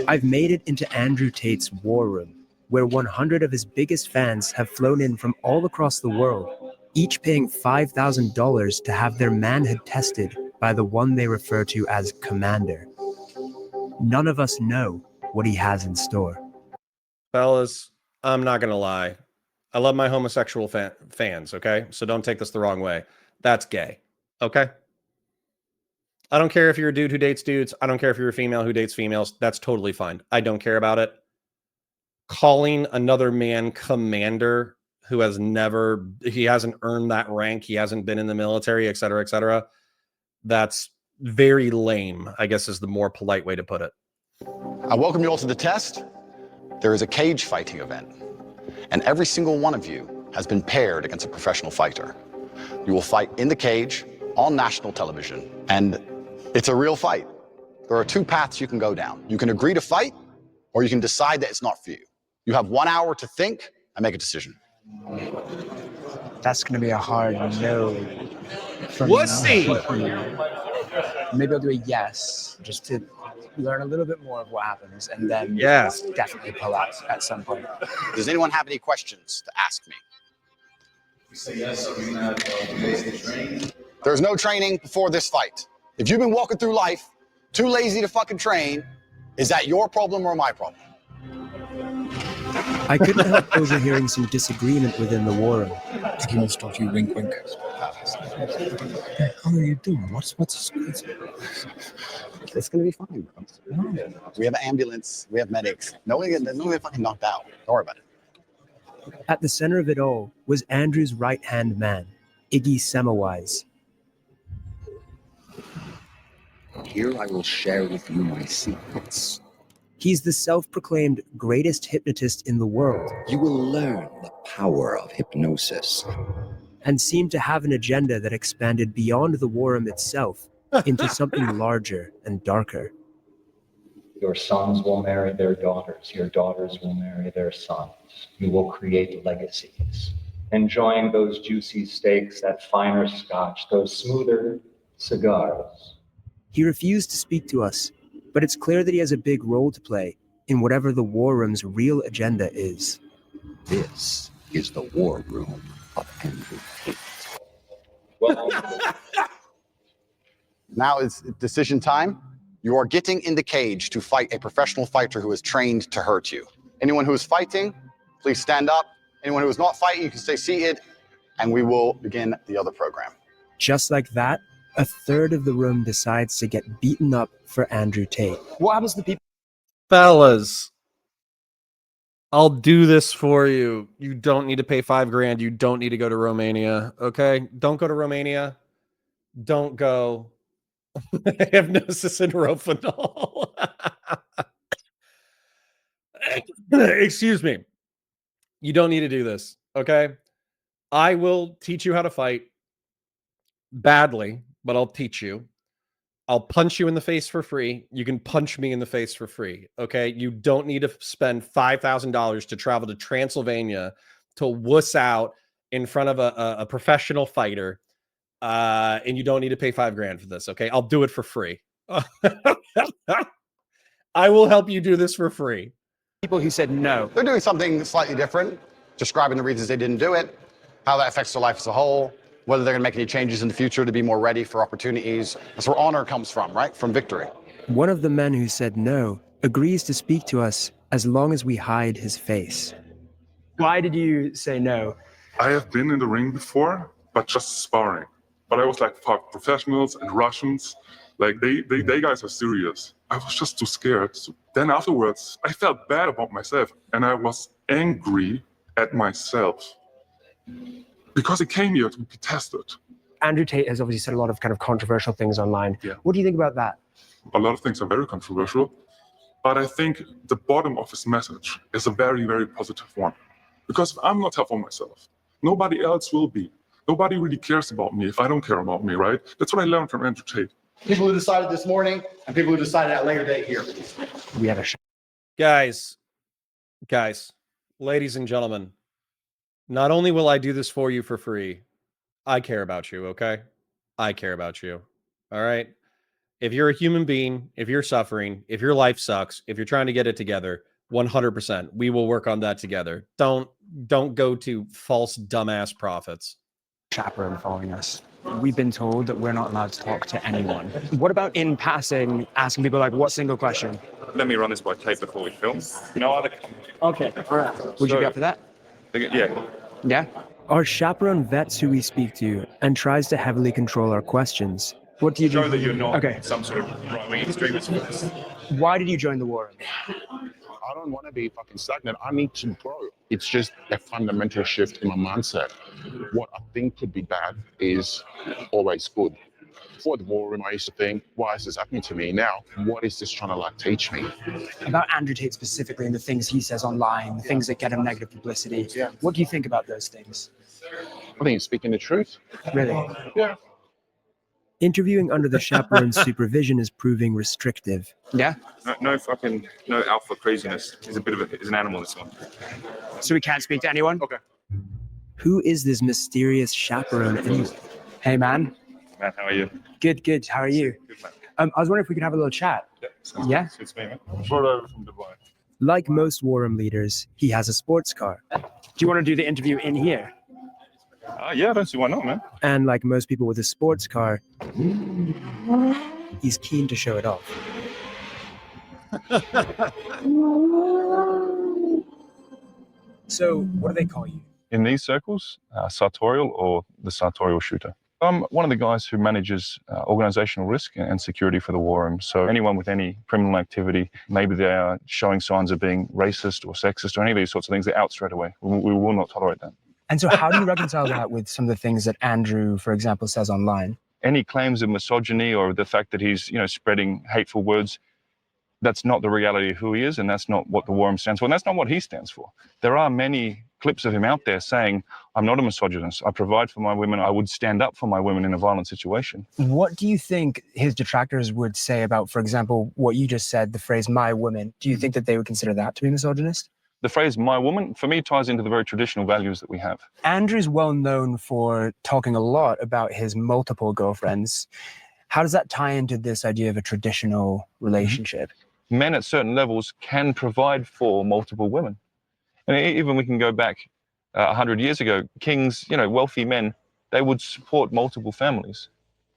I've made it into Andrew Tate's War Room, where 100 of his biggest fans have flown in from all across the world, each paying $5,000 to have their manhood tested by the one they refer to as Commander. None of us know what he has in store. Fellas, I'm not going to lie. I love my homosexual fans, okay? So don't take this the wrong way. That's gay, okay? I don't care if you're a dude who dates dudes. I don't care if you're a female who dates females. That's totally fine. I don't care about it. Calling another man commander who he hasn't earned that rank, he hasn't been in the military, et cetera, that's very lame, I guess is the more polite way to put it. I welcome you all to the test. There is a cage fighting event, and every single one of you has been paired against a professional fighter. You will fight in the cage on national television, and it's a real fight. There are two paths you can go down. You can agree to fight, or you can decide that it's not for you. You have 1 hour to think and make a decision. That's going to be a hard no. Wussy! Maybe I'll do a yes, just to learn a little bit more of what happens, and then definitely pull out at some point. Does anyone have any questions to ask me? You say yes, so we're going to have basic training. There's no training before this fight. If you've been walking through life too lazy to fucking train, is that your problem or my problem? I couldn't help overhearing some disagreement within the war room. He wants to talk to you, wink, wink. How are you doing? What's It's gonna be fine, bro. No. We have an ambulance, we have medics. No one fucking knocked out. Don't worry about it. At the center of it all was Andrew's right-hand man, Iggy Semmelweis. Here I will share with you my secrets. He's the self-proclaimed greatest hypnotist in the world. You will learn the power of hypnosis. And seemed to have an agenda that expanded beyond the war room itself into something larger and darker. Your sons will marry their daughters. Your daughters will marry their sons. You will create legacies. Enjoying those juicy steaks, that finer scotch, those smoother cigars. He refused to speak to us, but it's clear that he has a big role to play in whatever the war room's real agenda is. This is the war room of Andrew Tate. Now is decision time. You are getting in the cage to fight a professional fighter who is trained to hurt you. Anyone who is fighting, please stand up. Anyone who is not fighting, you can stay seated, and we will begin the other program. Just like that, a third of the room decides to get beaten up for Andrew Tate. What happens to the people? Fellas, I'll do this for you. You don't need to pay $5,000. You don't need to go to Romania. Okay? Don't go to Romania. Don't go. Hypnosis and Rofinol. Excuse me. You don't need to do this. Okay? I will teach you how to fight badly, but I'll teach you. I'll punch you in the face for free. You can punch me in the face for free. Okay. You don't need to spend $5,000 to travel to Transylvania to wuss out in front of a professional fighter. And you don't need to pay $5,000 for this. Okay. I'll do it for free. I will help you do this for free. People who said no. They're doing something slightly different, describing the reasons they didn't do it, how that affects their life as a whole, whether they're going to make any changes in the future to be more ready for opportunities. That's where honor comes from, right? From victory. One of the men who said no agrees to speak to us as long as we hide his face. Why did you say no? I have been in the ring before, but just sparring. But I was like, fuck, professionals and Russians, like they guys are serious. I was just too scared. So then afterwards, I felt bad about myself and I was angry at myself because he came here to be tested. Andrew Tate has obviously said a lot of kind of controversial things online. Yeah. What do you think about that? A lot of things are very controversial, but I think the bottom of his message is a very, very positive one. Because if I'm not tough on myself, nobody else will be. Nobody really cares about me if I don't care about me, right? That's what I learned from Andrew Tate. People who decided this morning and people who decided at a later date here. We had a shot. Guys, ladies and gentlemen, not only will I do this for you for free, I care about you, okay? I care about you. All right? If you're a human being, if you're suffering, if your life sucks, if you're trying to get it together, 100%, we will work on that together. Don't go to false dumbass prophets. Chaperone following us. We've been told that we're not allowed to talk to anyone. What about in passing, asking people like, what single question? Let me run this by tape before we film. No other. Okay, all right. Would you be up for that? Yeah. Yeah? Our chaperone vets who we speak to and tries to heavily control our questions. What do you do? Show that you're not okay. some sort of right-wing extremist. Why did you join the war? I don't want to be fucking stagnant. I need to grow. It's just a fundamental shift in my mindset. What I think could be bad is always good. Before the war room, I used to think, why is this happening to me? Now, what is this trying to like teach me? About Andrew Tate specifically and the things he says online, the things that get him negative publicity. Yeah. What do you think about those things? I think he's speaking the truth. Really? Yeah. Interviewing under the chaperone's supervision is proving restrictive. Yeah? No alpha craziness. He's an animal, this one. So we can't speak to anyone? Okay. Who is this mysterious chaperone anyway? Hey, man. Man, how are you? Good. How are you? Good, man. I was wondering if we could have a little chat. Yeah? Suits me, man. Brought over from Dubai. Like most war room leaders, he has a sports car. Do you want to do the interview in here? Yeah, I don't see why not, man. And like most people with a sports car, he's keen to show it off. So, what do they call you? In these circles, sartorial or the sartorial shooter. I'm one of the guys who manages organizational risk and security for the war room. So anyone with any criminal activity, maybe they are showing signs of being racist or sexist or any of these sorts of things, they're out straight away. We will not tolerate that. And so how do you reconcile that with some of the things that Andrew, for example, says online? Any claims of misogyny or the fact that he's, spreading hateful words, that's not the reality of who he is, and that's not what the war room stands for, and that's not what he stands for. There are many clips of him out there saying, I'm not a misogynist, I provide for my women, I would stand up for my women in a violent situation. What do you think his detractors would say about, for example, what you just said, the phrase, my woman? Do you think that they would consider that to be misogynist? The phrase my woman, for me, ties into the very traditional values that we have. Andrew's well known for talking a lot about his multiple girlfriends. How does that tie into this idea of a traditional relationship? Men at certain levels can provide for multiple women. And even we can go back 100 years ago, kings, wealthy men, they would support multiple families.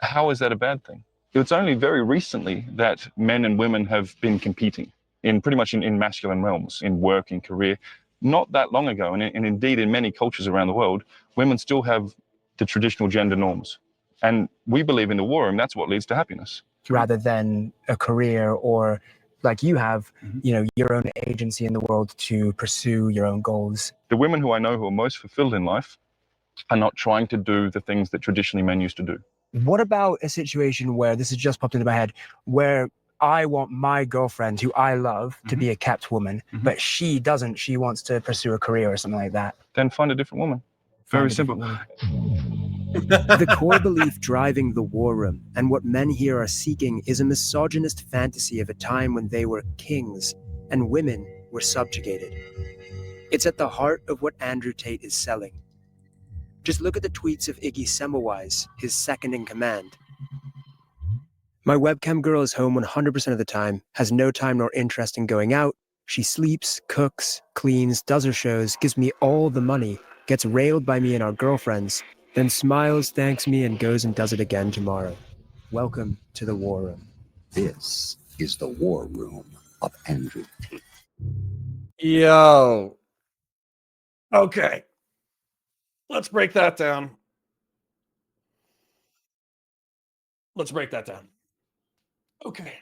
How is that a bad thing? It's only very recently that men and women have been competing in pretty much in masculine realms, in work, in career. Not that long ago, and indeed in many cultures around the world, women still have the traditional gender norms. And we believe in the war room, that's what leads to happiness. Rather than a career or like you have, your own agency in the world to pursue your own goals. The women who I know who are most fulfilled in life are not trying to do the things that traditionally men used to do. What about a situation where, this has just popped into my head, where I want my girlfriend, who I love, to be a kept woman, but she doesn't. She wants to pursue a career or something like that. Then find a different woman. Very simple. The core belief driving the war room and what men here are seeking is a misogynist fantasy of a time when they were kings and women were subjugated. It's at the heart of what Andrew Tate is selling. Just look at the tweets of Iggy Semmelweis, his second in command. My webcam girl is home 100% of the time, has no time nor interest in going out. She sleeps, cooks, cleans, does her shows, gives me all the money, gets railed by me and our girlfriends, then smiles, thanks me, and goes and does it again tomorrow. Welcome to the war room. This is the war room of Andrew Tate. Yo. Okay. Let's break that down. Let's break that down. Okay.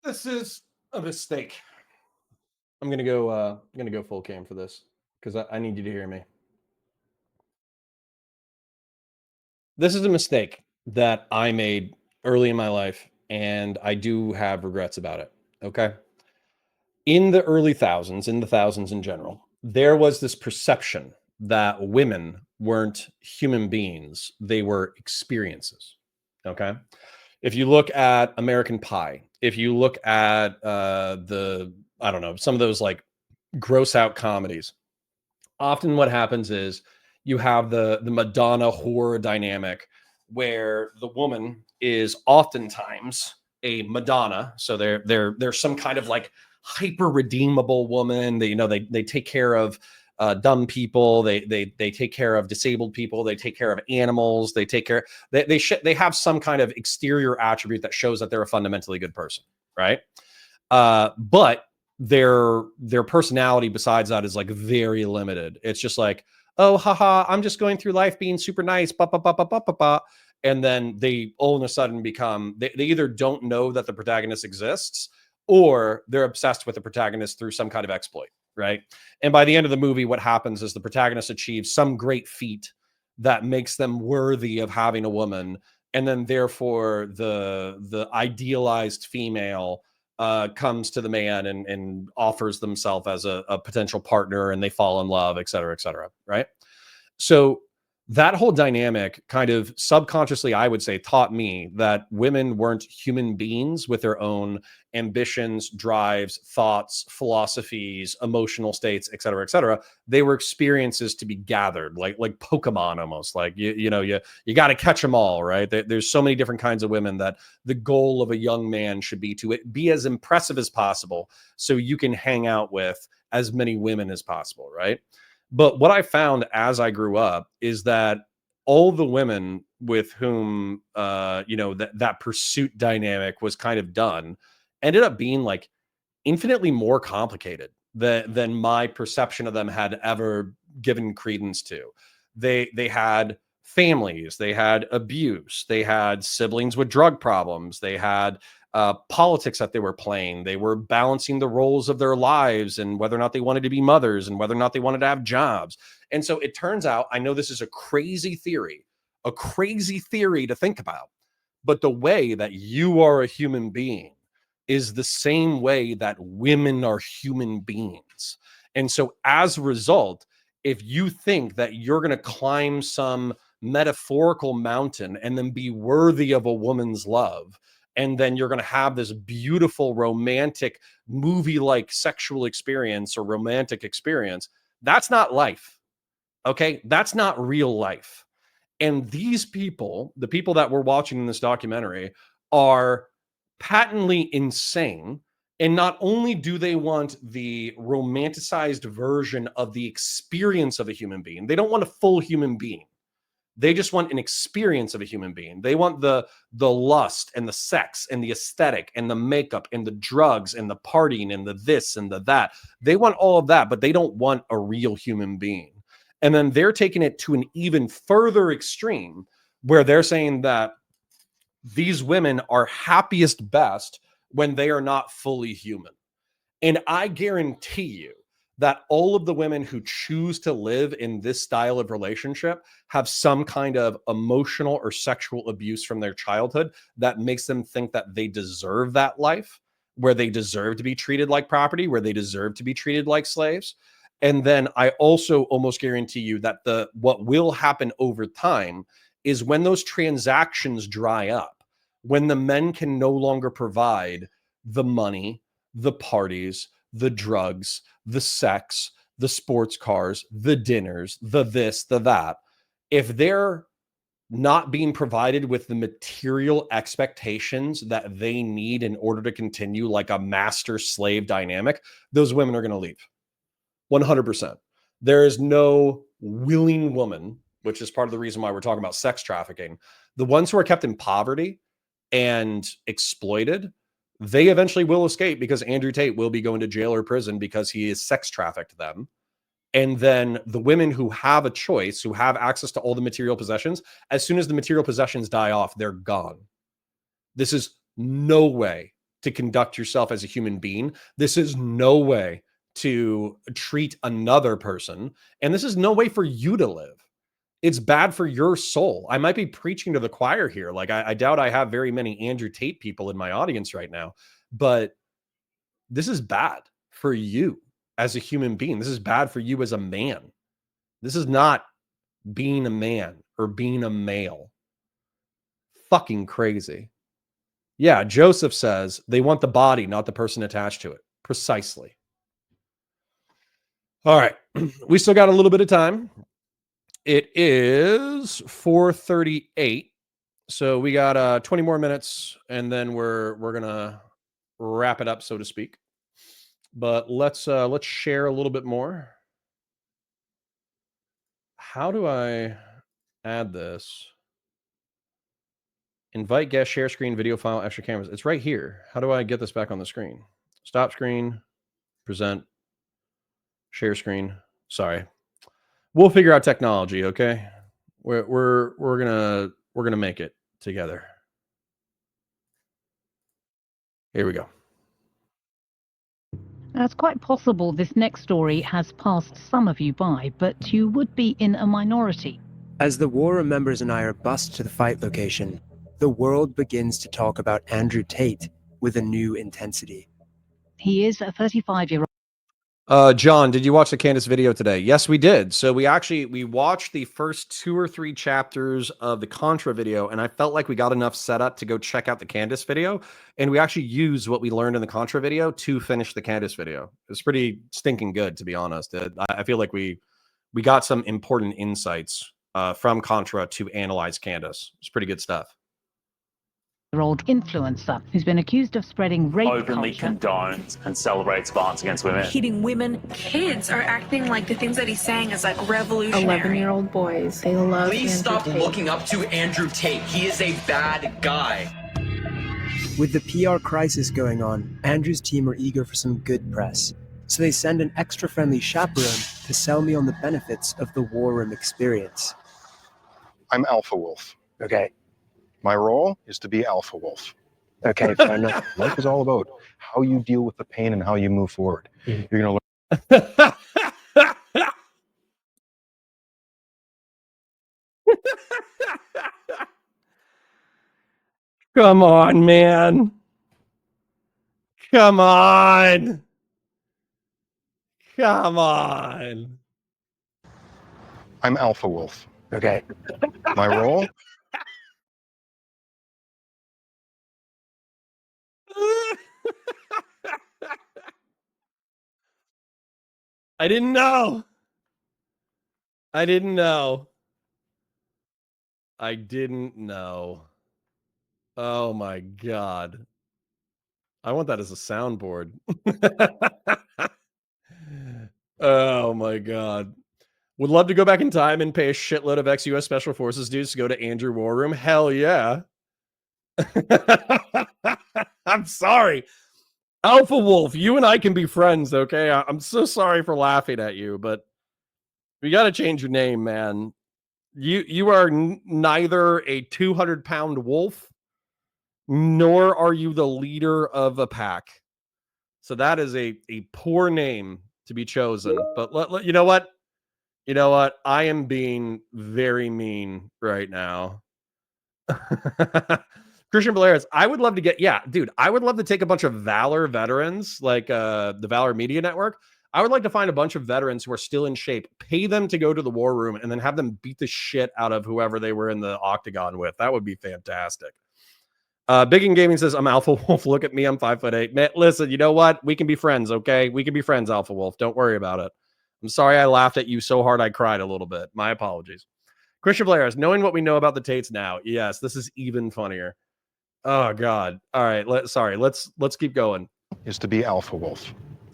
This is a mistake. I'm gonna go full cam for this because I need you to hear me. This is a mistake that I made early in my life, and I do have regrets about it. Okay. In the early thousands, in the thousands in general, there was this perception that women weren't human beings, they were experiences. Okay. If you look at American Pie, if you look at I don't know, some of those like gross out comedies, often what happens is you have the Madonna whore dynamic where the woman is oftentimes a Madonna. So they're some kind of like hyper redeemable woman. They take care of dumb people. They take care of disabled people. They take care of animals. They have some kind of exterior attribute that shows that they're a fundamentally good person, right? But their personality besides that is like very limited. It's just like, oh, haha, I'm just going through life being super nice, ba, ba, ba, ba, ba, ba, ba. And then they all of a sudden become, they either don't know that the protagonist exists or they're obsessed with the protagonist through some kind of exploit, right? And by the end of the movie, what happens is the protagonist achieves some great feat that makes them worthy of having a woman. And then therefore the idealized female comes to the man and offers themselves as a potential partner, and they fall in love, et cetera, right? So that whole dynamic kind of subconsciously, I would say, taught me that women weren't human beings with their own ambitions, drives, thoughts, philosophies, emotional states, et cetera. They were experiences to be gathered, like Pokemon almost. Like you got to catch them all, right? There's so many different kinds of women that the goal of a young man should be to be as impressive as possible, so you can hang out with as many women as possible, right? But what I found as I grew up is that all the women with whom that pursuit dynamic was kind of done ended up being like infinitely more complicated than my perception of them had ever given credence to. They had families, they had abuse, they had siblings with drug problems, they had politics that they were playing. They were balancing the roles of their lives and whether or not they wanted to be mothers and whether or not they wanted to have jobs. And so it turns out, I know this is a crazy theory to think about, but the way that you are a human being is the same way that women are human beings. And so as a result, if you think that you're going to climb some metaphorical mountain and then be worthy of a woman's love, and then you're going to have this beautiful romantic movie-like sexual experience or romantic experience, that's not life. Okay? That's not real life. And these people, the people that we're watching in this documentary, are patently insane. And not only do they want the romanticized version of the experience of a human being, they don't want a full human being. They just want an experience of a human being. They want the lust and the sex and the aesthetic and the makeup and the drugs and the partying and the this and the that. They want all of that, but they don't want a real human being. And then they're taking it to an even further extreme where they're saying that these women are happiest best when they are not fully human. And I guarantee you that all of the women who choose to live in this style of relationship have some kind of emotional or sexual abuse from their childhood that makes them think that they deserve that life, where they deserve to be treated like property, where they deserve to be treated like slaves. And then I also almost guarantee you that what will happen over time is when those transactions dry up, when the men can no longer provide the money, the parties, the drugs, the sex, the sports cars, the dinners, the this, the that, if they're not being provided with the material expectations that they need in order to continue like a master slave dynamic, those women are going to leave. 100%. There is no willing woman, which is part of the reason why we're talking about sex trafficking. The ones who are kept in poverty and exploited, they eventually will escape because Andrew Tate will be going to jail or prison because he has sex trafficked them. And then the women who have a choice, who have access to all the material possessions, as soon as the material possessions die off, they're gone. This is no way to conduct yourself as a human being. This is no way to treat another person. And this is no way for you to live. It's bad for your soul. I might be preaching to the choir here. Like, I doubt I have very many Andrew Tate people in my audience right now, but this is bad for you as a human being. This is bad for you as a man. This is not being a man or being a male. Fucking crazy. Yeah, Joseph says they want the body, not the person attached to it. Precisely. All right. We still got a little bit of time. It is 4:38. So we got 20 more minutes and then we're going to wrap it up, so to speak. But let's share a little bit more. How do I add this? Invite guest, share screen, video file, extra cameras. It's right here. How do I get this back on the screen? Stop screen, present, share screen. Sorry. We'll figure out technology, okay? We're gonna make it together. Here we go. Now, it's quite possible this next story has passed some of you by, but you would be in a minority. As the war remembers and I are bussed to the fight location, the world begins to talk about Andrew Tate with a new intensity. He is a 35-year-old. John, did you watch the Candace video today? Yes, we did. So we watched the first 2 or 3 chapters of the Contra video, and I felt like we got enough setup to go check out the Candace video. And we actually used what we learned in the Contra video to finish the Candace video. It's pretty stinking good, to be honest. I feel like we got some important insights from Contra to analyze Candace. It's pretty good stuff. Old influencer who's been accused of spreading rape Openly culture. condones and celebrates violence against women. Hitting women. Kids are acting like the things that he's saying is like revolutionary. 11-year-old boys, they love Please Andrew stop Tate. looking up to Andrew Tate. He is a bad guy. With the PR crisis going on, Andrew's team are eager for some good press. So they send an extra friendly chaperone to sell me on the benefits of the war room experience. I'm Alpha Wolf. Okay. My role is to be Alpha Wolf. Okay, fair enough. Life is all about how you deal with the pain and how you move forward. You're going to learn. Come on, man. Come on. Come on. I'm Alpha Wolf. Okay. My role? I didn't know. I didn't know. I didn't know. Oh my God. I want that as a soundboard. Oh my God. Would love to go back in time and pay a shitload of ex-US Special Forces dudes to go to Andrew War Room. Hell yeah. I'm sorry. Alpha Wolf, you and I can be friends, okay? I'm so sorry for laughing at you, but we got to change your name, man. You are neither a 200-pound wolf, nor are you the leader of a pack. So that is a poor name to be chosen. But you know what? You know what? I am being very mean right now. Christian Valeris, I would love to get, yeah, dude, I would love to take a bunch of Valor veterans, like the Valor Media Network. I would like to find a bunch of veterans who are still in shape, pay them to go to the war room, and then have them beat the shit out of whoever they were in the octagon with. That would be fantastic. Big in Gaming says, I'm Alpha Wolf. Look at me. I'm 5'8". Man, listen, you know what? We can be friends, okay? We can be friends, Alpha Wolf. Don't worry about it. I'm sorry I laughed at you so hard I cried a little bit. My apologies. Christian Blair, knowing what we know about the Tates now, yes, this is even funnier. Oh God! All right, let's keep going. Is to be Alpha Wolf.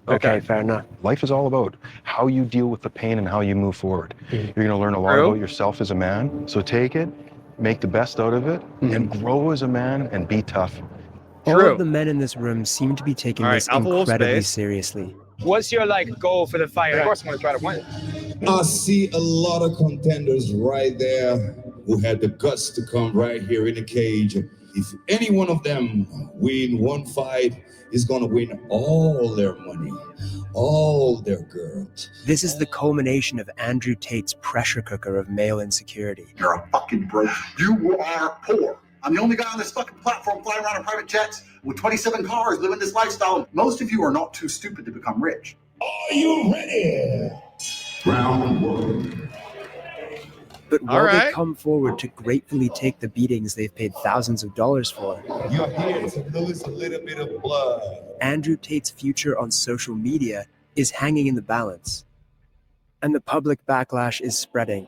Okay, fair enough. Life is all about how you deal with the pain and how you move forward. You're going to learn a lot about yourself as a man. So take it, make the best out of it, and grow as a man and be tough. All of the men in this room seem to be taking this incredibly seriously. What's your goal for the fight? Of course, I'm gonna try to win. I see a lot of contenders right there who had the guts to come right here in the cage. If any one of them win one fight, is going to win all their money, all their girls. This is the culmination of Andrew Tate's pressure cooker of male insecurity. You're a fucking broke. You are poor. I'm the only guy on this fucking platform flying around in private jets with 27 cars, living this lifestyle. Most of you are not too stupid to become rich. Are you ready? Round one. But while they come forward to gratefully take the beatings they've paid thousands of dollars for, You're here to lose a little bit of blood. Andrew Tate's future on social media is hanging in the balance. And the public backlash is spreading.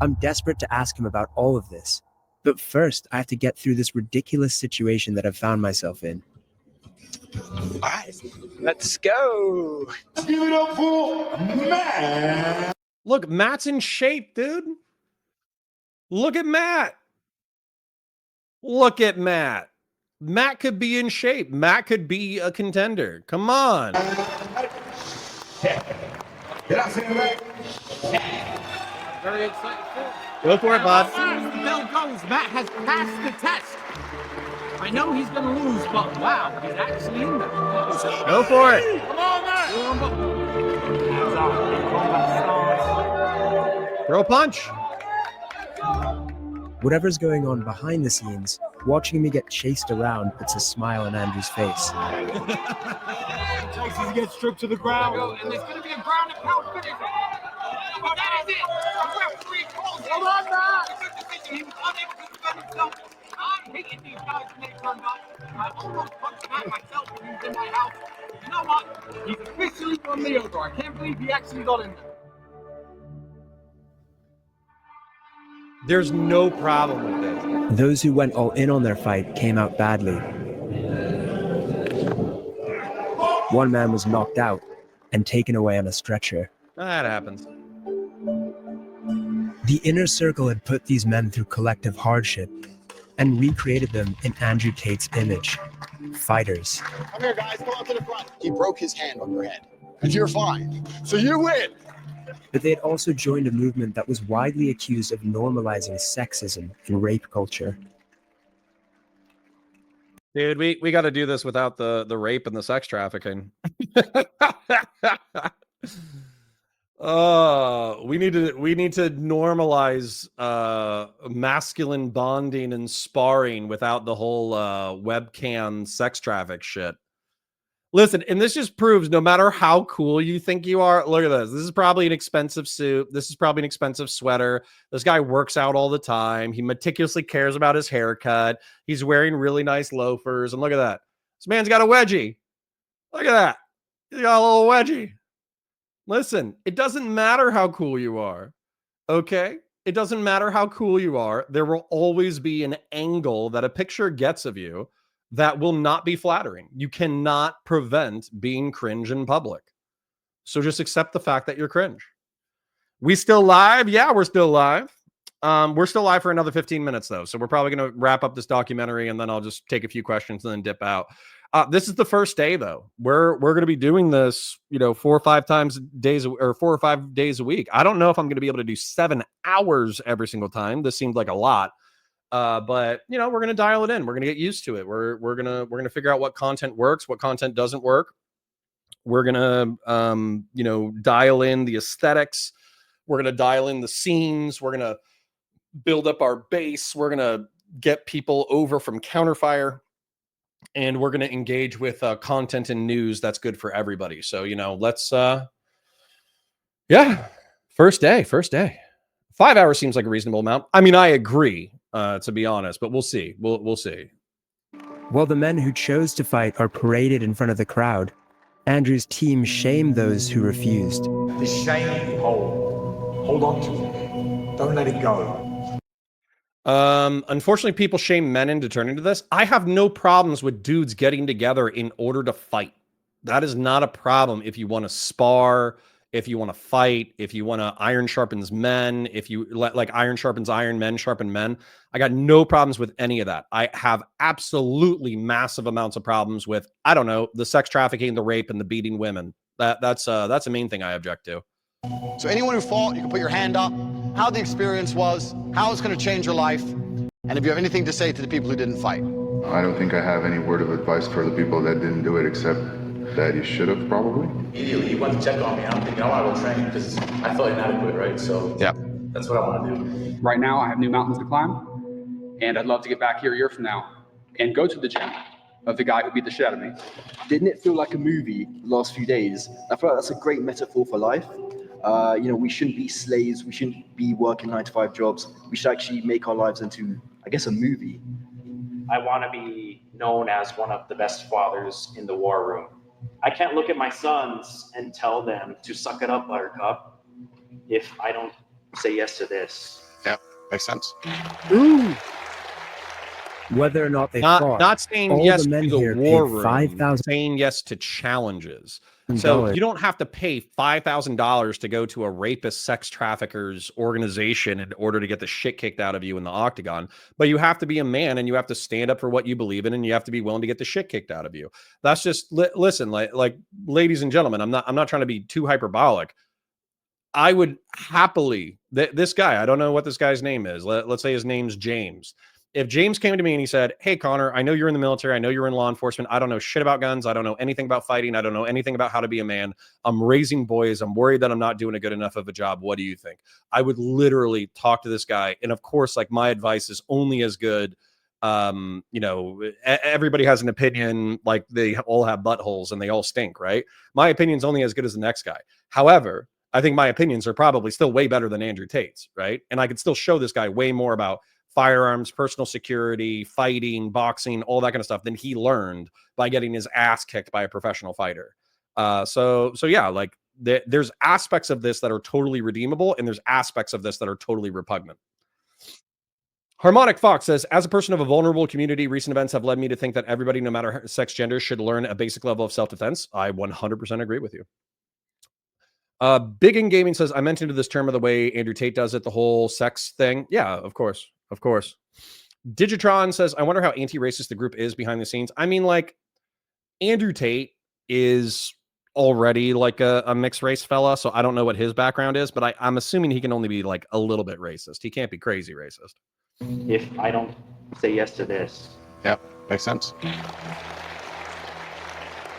I'm desperate to ask him about all of this. But first, I have to get through this ridiculous situation that I've found myself in. All right, let's go. Give it up for Matt. Look, Matt's in shape, dude. Look at Matt. Look at Matt. Matt could be in shape. Matt could be a contender. Come on. Did I say it right? Very excited. Go for it, Bob. As soon as the bell goes, Matt has passed the test. I know he's going to lose, but wow, he's actually in there. Go for it. Come on, Matt. Throw a punch. Whatever's going on behind the scenes, watching me get chased around puts a smile on Andrew's face. Chases get stripped to the ground. And there's going to be a ground and pound finish. But that is it. The referee calls it. Hold on, Matt. He was unable to defend himself. I'm hating these guys when they turned up. I almost punched Matt myself when he was in my house. You know what? He's officially won me over. I can't believe he actually got in there. There's no problem with this. Those who went all in on their fight came out badly. One man was knocked out and taken away on a stretcher. That happens. The inner circle had put these men through collective hardship and recreated them in Andrew Tate's image. Fighters. Come here, guys. Go out to the front. He broke his hand on your head. And you're fine. So you win. But they had also joined a movement that was widely accused of normalizing sexism and rape culture. Dude, we got to do this without the rape and the sex trafficking. We need to normalize masculine bonding and sparring without the whole webcam sex traffic shit. Listen, and this just proves no matter how cool you think you are, look at this. This is probably an expensive suit. This is probably an expensive sweater. This guy works out all the time. He meticulously cares about his haircut. He's wearing really nice loafers. And look at that. This man's got a wedgie. Look at that. He's got a little wedgie. Listen, it doesn't matter how cool you are. Okay? It doesn't matter how cool you are. There will always be an angle that a picture gets of you that will not be flattering. You cannot prevent being cringe in public. So just accept the fact that you're cringe. We still live? Yeah, we're still live. We're still live for another 15 minutes though. So we're probably going to wrap up this documentary and then I'll just take a few questions and then dip out. This is the first day though. We're going to be doing this, 4 or 5 days a week. I don't know if I'm going to be able to do 7 hours every single time. This seemed like a lot. But we're going to dial it in. We're going to get used to it. We're going to figure out what content works, what content doesn't work. We're going to, dial in the aesthetics. We're going to dial in the scenes. We're going to build up our base. We're going to get people over from Counterfire. and we're going to engage with content and news that's good for everybody. So, let's, first day. 5 hours seems like a reasonable amount. I mean, I agree, to be honest, but we'll see. We'll see. While the men who chose to fight are paraded in front of the crowd, Andrew's team shamed those who refused. The shame you hold on to it. Don't let it go. Unfortunately, people shame men into turning to this. I have no problems with dudes getting together in order to fight. That is not a problem if you want to spar, if you want to fight, if you want to iron sharpens men, if you like iron sharpens iron, men sharpen men. I got no problems with any of that. I have absolutely massive amounts of problems with, I don't know, the sex trafficking, the rape, and the beating women. That's a main thing I object to. So anyone who fought, you can put your hand up, how the experience was, how it's going to change your life, and if you have anything to say to the people who didn't fight. I don't think I have any word of advice for the people that didn't do it, except that you should have probably. He went to check on me. I'm thinking I want to go train because I feel inadequate, right? So yeah, that's what I want to do. Right now, I have new mountains to climb, and I'd love to get back here a year from now and go to the gym of the guy who beat the shit out of me. Didn't it feel like a movie the last few days? I feel like that's a great metaphor for life. We shouldn't be slaves. We shouldn't be working 9-to-5 jobs. We should actually make our lives into, I guess, a movie. I want to be known as one of the best fathers in the war room. I can't look at my sons and tell them to suck it up, Buttercup, if I don't say yes to this. Yeah, makes sense. Ooh. Whether or not they fought, not saying all yes the men to the here war paid room, $5,000. saying yes to challenges. So you don't have to pay $5,000 to go to a rapist sex traffickers organization in order to get the shit kicked out of you in the octagon. But you have to be a man and you have to stand up for what you believe in and you have to be willing to get the shit kicked out of you. That's just listen, like ladies and gentlemen, I'm not trying to be too hyperbolic. I would happily this guy, I don't know what this guy's name is. Let's say his name's James. If James came to me and he said, "Hey, Connor, I know you're in the military. I know you're in law enforcement. I don't know shit about guns. I don't know anything about fighting. I don't know anything about how to be a man. I'm raising boys. I'm worried that I'm not doing a good enough of a job. What do you think?" I would literally talk to this guy. And of course, like my advice is only as good. Everybody has an opinion, like they all have buttholes and they all stink, right? My opinion's only as good as the next guy. However, I think my opinions are probably still way better than Andrew Tate's, right? And I could still show this guy way more about firearms, personal security, fighting, boxing, all that kind of stuff than he learned by getting his ass kicked by a professional fighter. So yeah, like there's aspects of this that are totally redeemable, and there's aspects of this that are totally repugnant. Harmonic Fox says, as a person of a vulnerable community, recent events have led me to think that everybody, no matter sex, gender, should learn a basic level of self-defense. I 100% agree with you. Big in Gaming says, I'm into this term of the way Andrew Tate does it, the whole sex thing. Yeah, of course. Of course. Digitron says, I wonder how anti-racist the group is behind the scenes. I mean, like, Andrew Tate is already like a mixed race fella, so I don't know what his background is, but I'm assuming he can only be like a little bit racist. He can't be crazy racist. If I don't say yes to this. Yep, makes sense.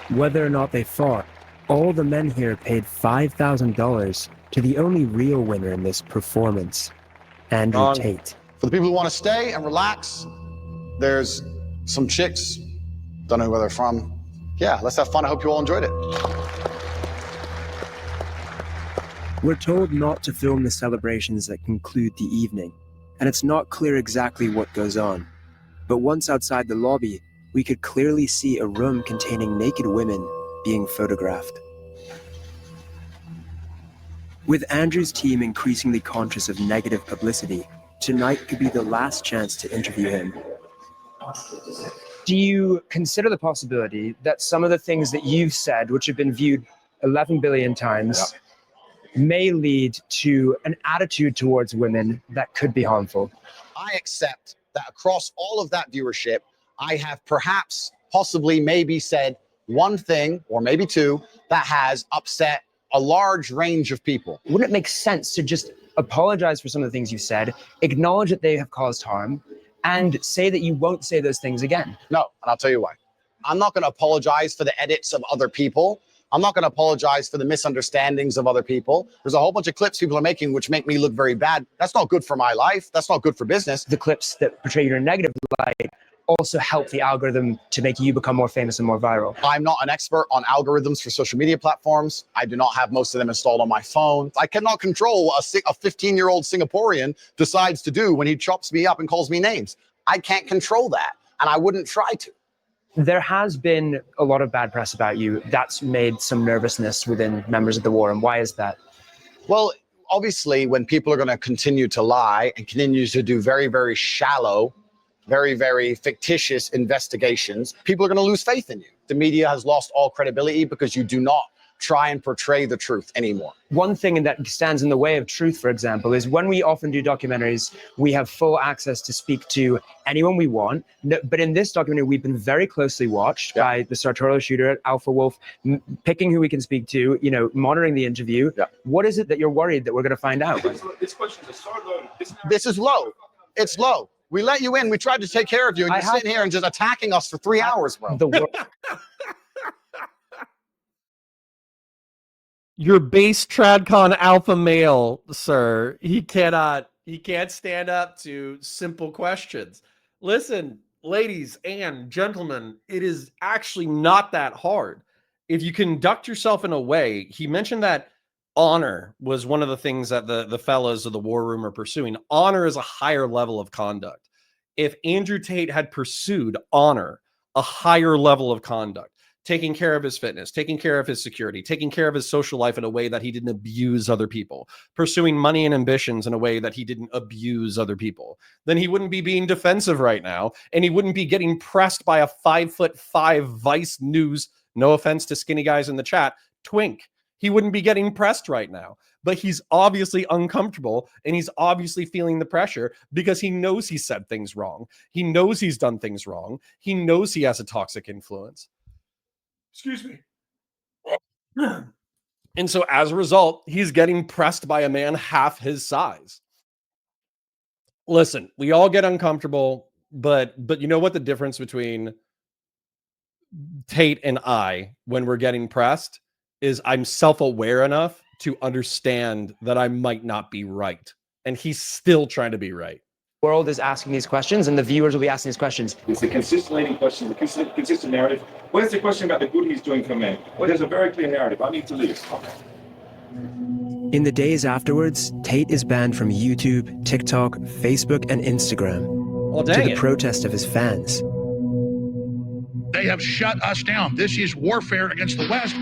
Whether or not they fought, all the men here paid $5,000 to the only real winner in this performance, Andrew Tate. For the people who want to stay and relax, there's some chicks, don't know where they're from. Yeah, let's have fun. I hope you all enjoyed it. We're told not to film the celebrations that conclude the evening, and it's not clear exactly what goes on. But once outside the lobby, we could clearly see a room containing naked women being photographed. With Andrew's team increasingly conscious of negative publicity, tonight could be the last chance to interview him. Do you consider the possibility that some of the things that you've said, which have been viewed 11 billion times, may lead to an attitude towards women that could be harmful? I accept that across all of that viewership, I have perhaps, possibly, maybe said one thing, or maybe two, that has upset a large range of people. Wouldn't it make sense to just apologize for some of the things you said, acknowledge that they have caused harm, and say that you won't say those things again? No, and I'll tell you why. I'm not going to apologize for the edits of other people. I'm not going to apologize for the misunderstandings of other people. There's a whole bunch of clips people are making which make me look very bad. That's not good for my life. That's not good for business. The clips that portray you in a negative light also help the algorithm to make you become more famous and more viral? I'm not an expert on algorithms for social media platforms. I do not have most of them installed on my phone. I cannot control what a 15-year-old Singaporean decides to do when he chops me up and calls me names. I can't control that, and I wouldn't try to. There has been a lot of bad press about you. That's made some nervousness within members of the war. And why is that? Well, obviously, when people are going to continue to lie and continue to do very, very shallow, very, very fictitious investigations, people are going to lose faith in you. The media has lost all credibility because you do not try and portray the truth anymore. One thing that stands in the way of truth, for example, is when we often do documentaries, we have full access to speak to anyone we want. But in this documentary, we've been very closely watched by the sartorial shooter, Alpha Wolf, picking who we can speak to, monitoring the interview. What is it that you're worried that we're going to find out? This question is so low. This is low. It's low. We let you in. We tried to take care of you, and you're sitting here and just attacking us for 3 hours, bro. Your base tradcon alpha male, sir. He can't stand up to simple questions. Listen, ladies and gentlemen, it is actually not that hard. If you conduct yourself in a way, he mentioned that honor was one of the things that the fellas of the war room are pursuing. Honor is a higher level of conduct. If Andrew Tate had pursued honor, a higher level of conduct, taking care of his fitness, taking care of his security, taking care of his social life in a way that he didn't abuse other people, pursuing money and ambitions in a way that he didn't abuse other people, then he wouldn't be being defensive right now, and he wouldn't be getting pressed by a 5'5" Vice News, no offense to skinny guys in the chat, twink. He wouldn't be getting pressed right now. But he's obviously uncomfortable, and he's obviously feeling the pressure because he knows he said things wrong. He knows he's done things wrong. He knows he has a toxic influence. Excuse me. And so as a result, he's getting pressed by a man half his size. Listen, we all get uncomfortable, but you know what the difference between Tate and I when we're getting pressed is? I'm self-aware enough to understand that I might not be right. And he's still trying to be right. The world is asking these questions, and the viewers will be asking these questions. It's a consistent leading question, the consistent narrative. Where's the question about the good he's doing for men? Well, there's a very clear narrative. I need to leave. In the days afterwards, Tate is banned from YouTube, TikTok, Facebook, and Instagram. Well, to the protest of his fans. They have shut us down. This is warfare against the West.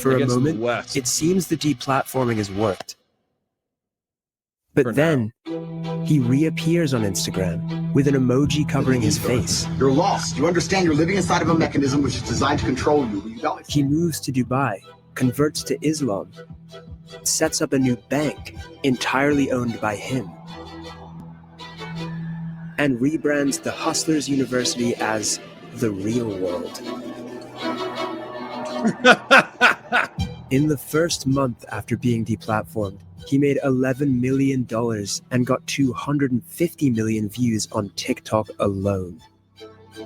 For a moment, it seems the deplatforming has worked. But then, he reappears on Instagram with an emoji covering his face. You're lost. You understand you're living inside of a mechanism which is designed to control you. But you don't. He moves to Dubai, converts to Islam, sets up a new bank entirely owned by him, and rebrands the Hustlers University as the real world. In the first month after being deplatformed, he made $11 million and got 250 million views on TikTok alone.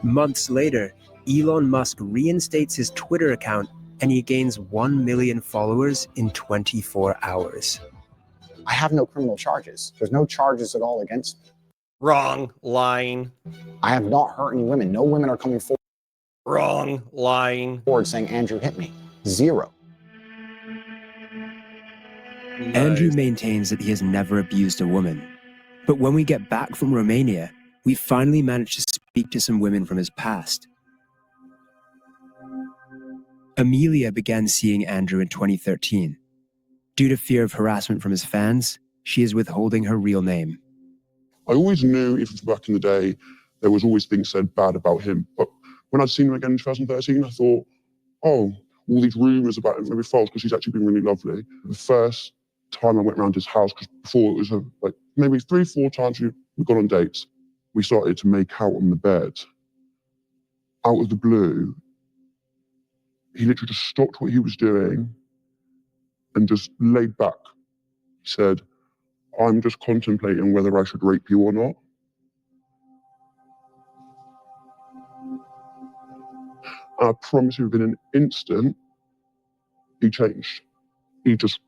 Months later, Elon Musk reinstates his Twitter account and he gains 1 million followers in 24 hours. I have no criminal charges. There's no charges at all against me. Wrong. Lying. I have not hurt any women. No women are coming forward. Wrong. Lying. Forward saying Andrew hit me. Zero. Nice. Andrew maintains that he has never abused a woman. But when we get back from Romania, we finally manage to speak to some women from his past. Amelia began seeing Andrew in 2013. Due to fear of harassment from his fans, she is withholding her real name. I always knew, even back in the day, there was always things said bad about him. But when I'd seen him again in 2013, I thought, oh, all these rumors about him may be false because he's actually been really lovely. The first time I went around his house, because before it was like maybe 3-4 times we've gone on dates, we started to make out on the bed. Out of the blue, he literally just stopped what he was doing and just laid back. He said, I'm just contemplating whether I should rape you or not. And I promise you, within an instant, he changed. He just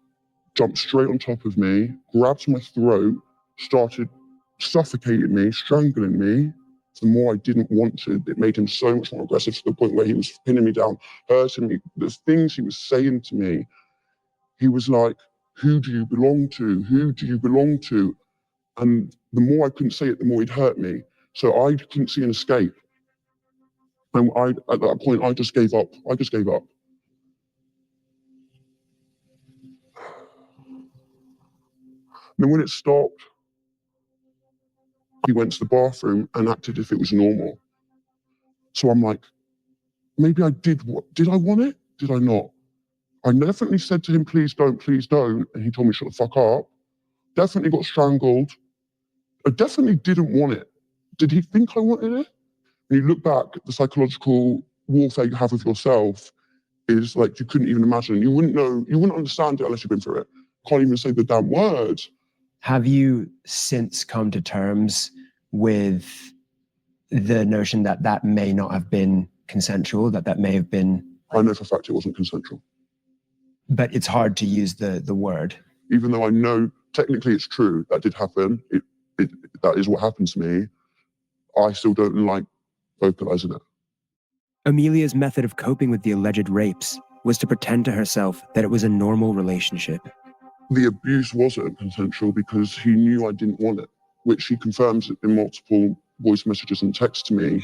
jumped straight on top of me, grabbed my throat, started suffocating me, strangling me. the more I didn't want to. It made him so much more aggressive to the point where he was pinning me down, hurting me. The things he was saying to me, he was like, who do you belong to? Who do you belong to? And the more I couldn't say it, the more he'd hurt me. So I couldn't see an escape. And at that point, I just gave up. I just gave up. Then when it stopped, he went to the bathroom and acted as if it was normal. So I'm like, maybe I did. Did I want it? Did I not? I definitely said to him, please don't, and he told me shut the fuck up. Definitely got strangled. I definitely didn't want it. Did he think I wanted it? When you look back, the psychological warfare you have with yourself is like you couldn't even imagine. You wouldn't know, you wouldn't understand it unless you've been through it. Can't even say the damn words. Have you since come to terms with the notion that that may not have been consensual, that may have been... I know for a fact it wasn't consensual. But it's hard to use the word. Even though I know technically it's true, that did happen, that is what happened to me, I still don't like vocalizing it. Amelia's method of coping with the alleged rapes was to pretend to herself that it was a normal relationship. The abuse wasn't consensual because he knew I didn't want it, which he confirms in multiple voice messages and texts to me.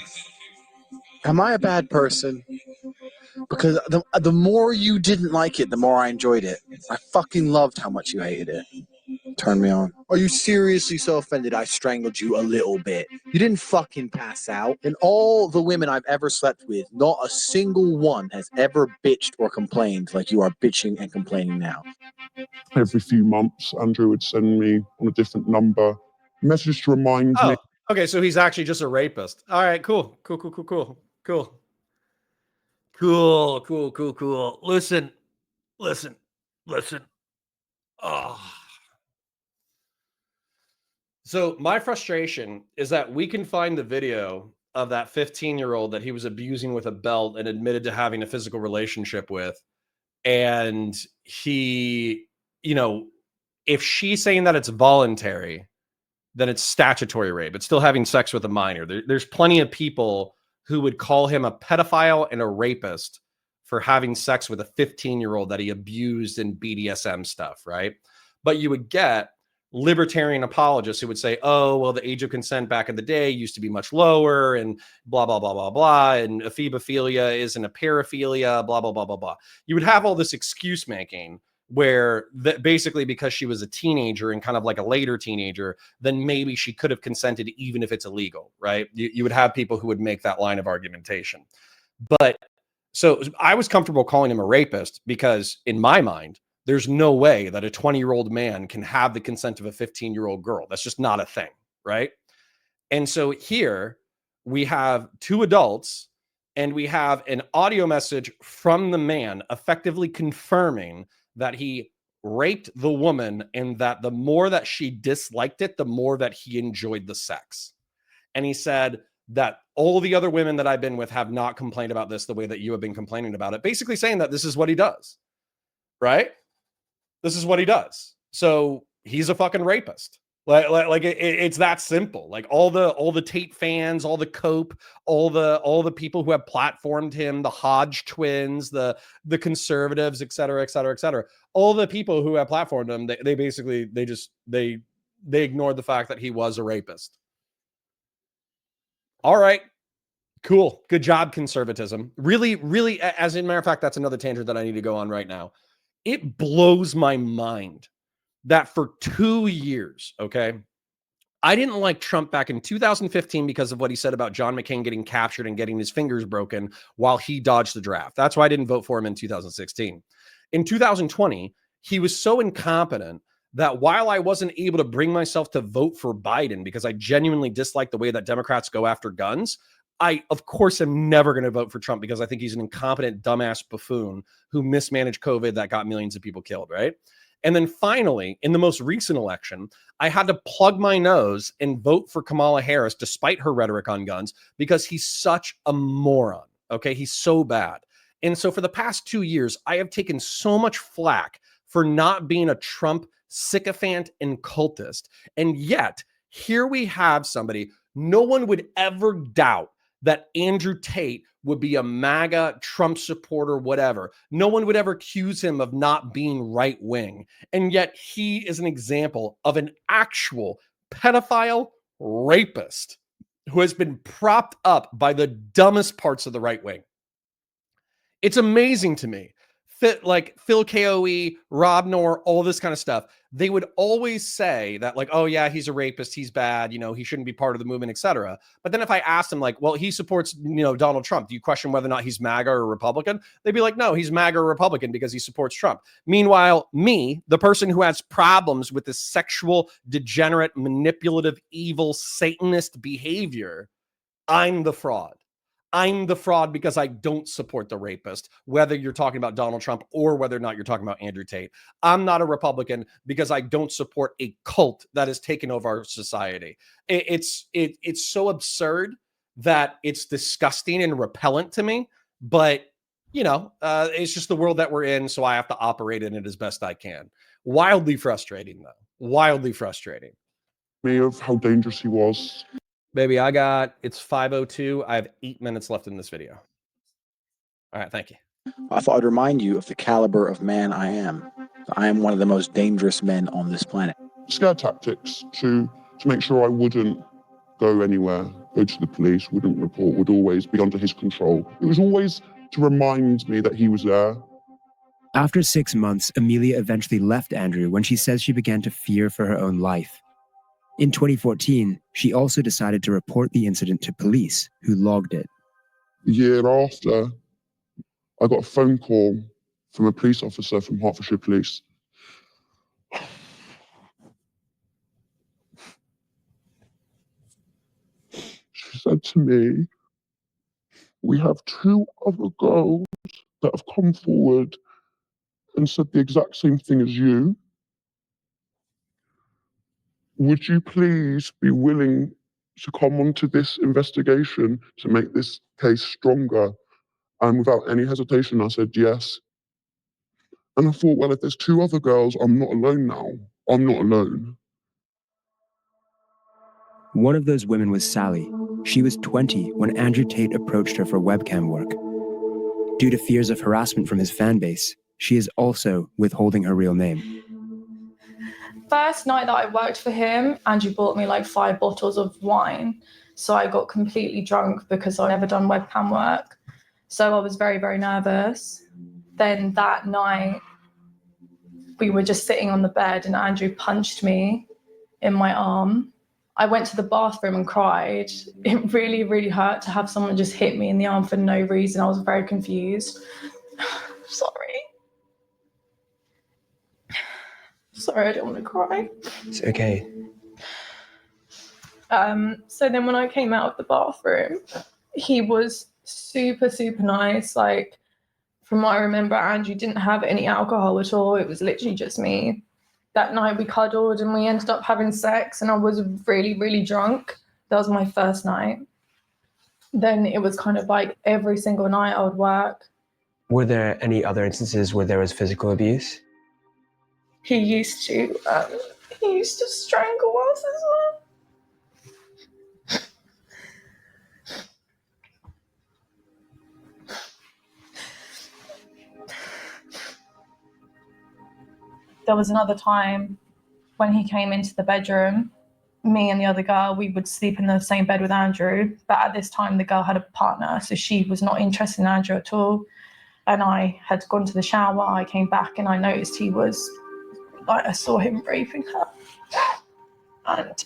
Am I a bad person? Because the more you didn't like it, the more I enjoyed it. I fucking loved how much you hated it. Turned me on. Are you seriously so offended I strangled you a little bit? You didn't fucking pass out. And all the women I've ever slept with, not a single one has ever bitched or complained like you are bitching and complaining now. Every few months, Andrew would send me on a different number message to remind me. Okay, so he's actually just a rapist. All right, cool. Listen. Oh. So my frustration is that we can find the video of that 15-year-old that he was abusing with a belt and admitted to having a physical relationship with. And he, if she's saying that it's voluntary, then it's statutory rape. It's still having sex with a minor. There's plenty of people who would call him a pedophile and a rapist for having sex with a 15-year-old that he abused in BDSM stuff, right? But you would get libertarian apologists who would say, oh, well, the age of consent back in the day used to be much lower and blah, blah, blah, blah, blah. And ephebophilia isn't a paraphilia, blah, blah, blah, blah, blah. You would have all this excuse making where basically because she was a teenager and kind of like a later teenager, then maybe she could have consented even if it's illegal, right? You would have people who would make that line of argumentation. But so I was comfortable calling him a rapist because in my mind, there's no way that a 20-year-old man can have the consent of a 15-year-old girl. That's just not a thing, right? And so here we have two adults and we have an audio message from the man effectively confirming that he raped the woman and that the more that she disliked it, the more that he enjoyed the sex. And he said that all the other women that I've been with have not complained about this the way that you have been complaining about it, basically saying that this is what he does, right? This is what he does. So he's a fucking rapist. It's that simple. Like all the Tate fans, all the Cope, all the people who have platformed him, the Hodge twins, the conservatives, et cetera, et cetera, et cetera. All the people who have platformed him, they basically they ignored the fact that he was a rapist. All right. Cool. Good job, conservatism. Really, really, as a matter of fact, that's another tangent that I need to go on right now. It blows my mind that for 2 years, okay, I didn't like Trump back in 2015 because of what he said about John McCain getting captured and getting his fingers broken while he dodged the draft. That's why I didn't vote for him in 2016. In 2020, he was so incompetent that while I wasn't able to bring myself to vote for Biden because I genuinely dislike the way that Democrats go after guns, I, of course, am never going to vote for Trump because I think he's an incompetent, dumbass buffoon who mismanaged COVID that got millions of people killed, right? And then finally, in the most recent election, I had to plug my nose and vote for Kamala Harris despite her rhetoric on guns because he's such a moron, okay? He's so bad. And so for the past 2 years, I have taken so much flack for not being a Trump sycophant and cultist. And yet, here we have somebody No one would ever doubt that Andrew Tate would be a MAGA, Trump supporter, whatever. No one would ever accuse him of not being right wing. And yet he is an example of an actual pedophile rapist who has been propped up by the dumbest parts of the right wing. It's amazing to me. Like Phil KOE, Rob Noor, all this kind of stuff. They would always say that, like, oh yeah, he's a rapist, he's bad, he shouldn't be part of the movement, etc. But then if I asked them, like, well, he supports, Donald Trump, do you question whether or not he's MAGA or Republican? They'd be like, no, he's MAGA or Republican because he supports Trump. Meanwhile, me, the person who has problems with this sexual, degenerate, manipulative, evil, Satanist behavior, I'm the fraud. I'm the fraud because I don't support the rapist, whether you're talking about Donald Trump or whether or not you're talking about Andrew Tate. I'm not a Republican because I don't support a cult that has taken over our society. It's so absurd that it's disgusting and repellent to me, but it's just the world that we're in, so I have to operate in it as best I can. Wildly frustrating, though. Wildly frustrating. Me of how dangerous he was. Baby, it's 5:02. I have 8 minutes left in this video. All right, thank you. I thought I'd remind you of the caliber of man I am. I am one of the most dangerous men on this planet. Scare tactics to make sure I wouldn't go anywhere, go to the police, wouldn't report, would always be under his control. It was always to remind me that he was there. After 6 months, Amelia eventually left Andrew when she says she began to fear for her own life. In 2014, she also decided to report the incident to police, who logged it. The year after, I got a phone call from a police officer from Hertfordshire Police. She said to me, we have 2 other girls that have come forward and said the exact same thing as you. Would you please be willing to come onto this investigation to make this case stronger? And without any hesitation, I said yes. And I thought, well, if there's 2 other girls, I'm not alone now. I'm not alone. One of those women was Sally. She was 20 when Andrew Tate approached her for webcam work. Due to fears of harassment from his fan base, she is also withholding her real name. First night that I worked for him, Andrew bought me like 5 bottles of wine. So I got completely drunk because I'd never done webcam work. So I was very, very nervous. Then that night, we were just sitting on the bed and Andrew punched me in my arm. I went to the bathroom and cried. It really, really hurt to have someone just hit me in the arm for no reason. I was very confused. Sorry. Sorry, I don't want to cry. It's okay. So then when I came out of the bathroom, he was super, super nice. Like, from what I remember, Andrew didn't have any alcohol at all. It was literally just me. That night we cuddled and we ended up having sex and I was really, really drunk. That was my first night. Then it was kind of like every single night I would work. Were there any other instances where there was physical abuse? He used to strangle us as well. There was another time when he came into the bedroom, me and the other girl, we would sleep in the same bed with Andrew. But at this time, the girl had a partner, so she was not interested in Andrew at all. And I had gone to the shower. I came back and I noticed he was, like, I saw him raping her. And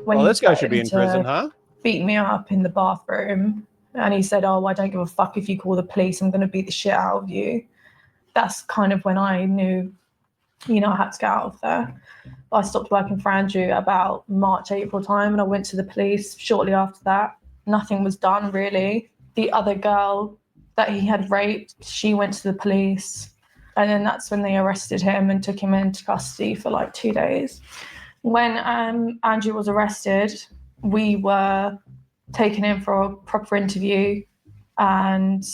Well, this guy should be in prison, huh? Beat me up in the bathroom. And he said, oh, I don't give a fuck if you call the police. I'm going to beat the shit out of you. That's kind of when I knew, I had to get out of there. I stopped working for Andrew about March, April time, and I went to the police shortly after that. Nothing was done, really. The other girl that he had raped, she went to the police. And then that's when they arrested him and took him into custody for like 2 days. When Andrew was arrested, we were taken in for a proper interview, and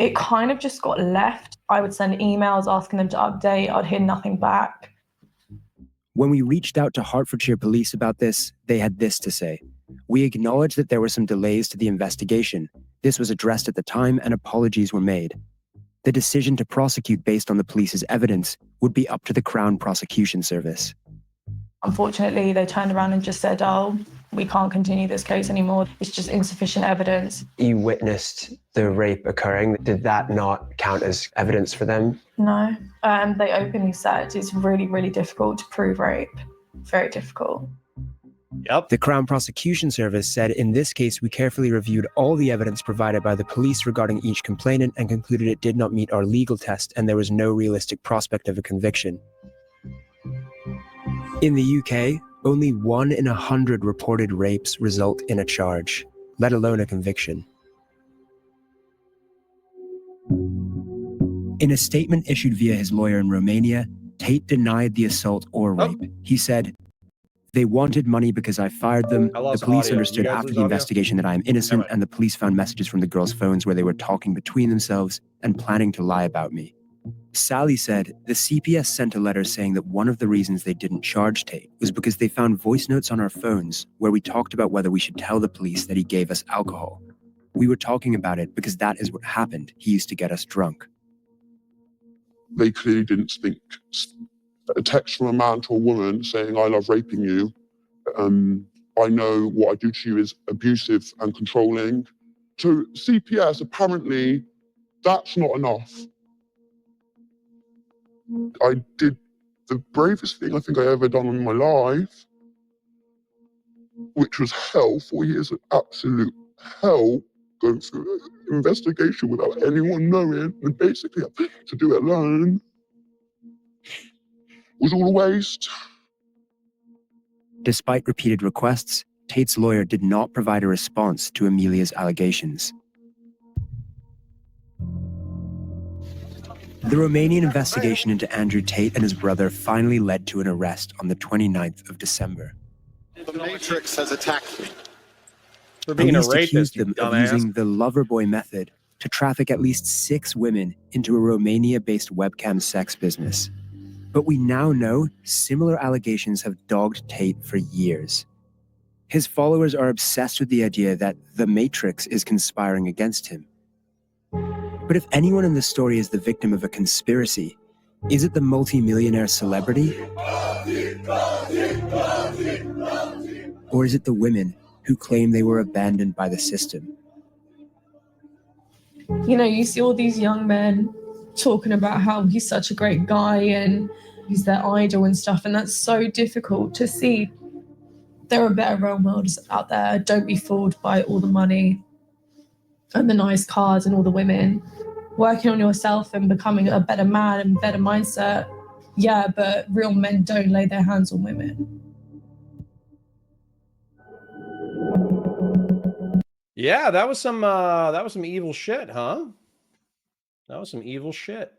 it kind of just got left. I would send emails asking them to update. I'd hear nothing back. When we reached out to Hertfordshire Police about this, they had this to say. We acknowledge that there were some delays to the investigation. This was addressed at the time and apologies were made. The decision to prosecute based on the police's evidence would be up to the Crown Prosecution Service. Unfortunately, they turned around and just said, oh, we can't continue this case anymore. It's just insufficient evidence. You witnessed the rape occurring. Did that not count as evidence for them? No. They openly said it's really, really difficult to prove rape. Very difficult. Yep. The Crown Prosecution Service said, in this case, we carefully reviewed all the evidence provided by the police regarding each complainant and concluded it did not meet our legal test and there was no realistic prospect of a conviction. In the UK, only 1 in 100 reported rapes result in a charge, let alone a conviction. In a statement issued via his lawyer in Romania, Tate denied the assault or rape. He said, "They wanted money because I fired them. The police understood after the investigation that I am innocent, and the police found messages from the girls' phones where they were talking between themselves and planning to lie about me." Sally said the CPS sent a letter saying that one of the reasons they didn't charge Tate was because they found voice notes on our phones where we talked about whether we should tell the police that he gave us alcohol. We were talking about it because that is what happened. He used to get us drunk. They clearly didn't think a text from a man to a woman saying, "I love raping you. I know what I do to you is abusive and controlling." To CPS, apparently, that's not enough. I did the bravest thing I think I ever done in my life, which was hell, 4 years of absolute hell, going through an investigation without anyone knowing, and basically to do it alone was all a waste. Despite repeated requests, Tate's lawyer did not provide a response to Amelia's allegations. The Romanian investigation into Andrew Tate and his brother finally led to an arrest on the 29th of December. The Matrix has attacked me. For being a Police rapist, accused them of dumbass. using the Loverboy method to traffic at least 6 women into a Romania-based webcam sex business. But we now know similar allegations have dogged Tate for years. His followers are obsessed with the idea that the Matrix is conspiring against him. But if anyone in this story is the victim of a conspiracy, is it the multi-millionaire celebrity? Or is it the women who claim they were abandoned by the system? You know, you see all these young men talking about how he's such a great guy and he's their idol and stuff, and that's so difficult to see. There are better role models out there. Don't be fooled by all the money and the nice cars and all the women. Working on yourself and becoming a better man and better mindset, yeah, but real men don't lay their hands on women. Yeah, that was some evil shit, huh? That was some evil shit.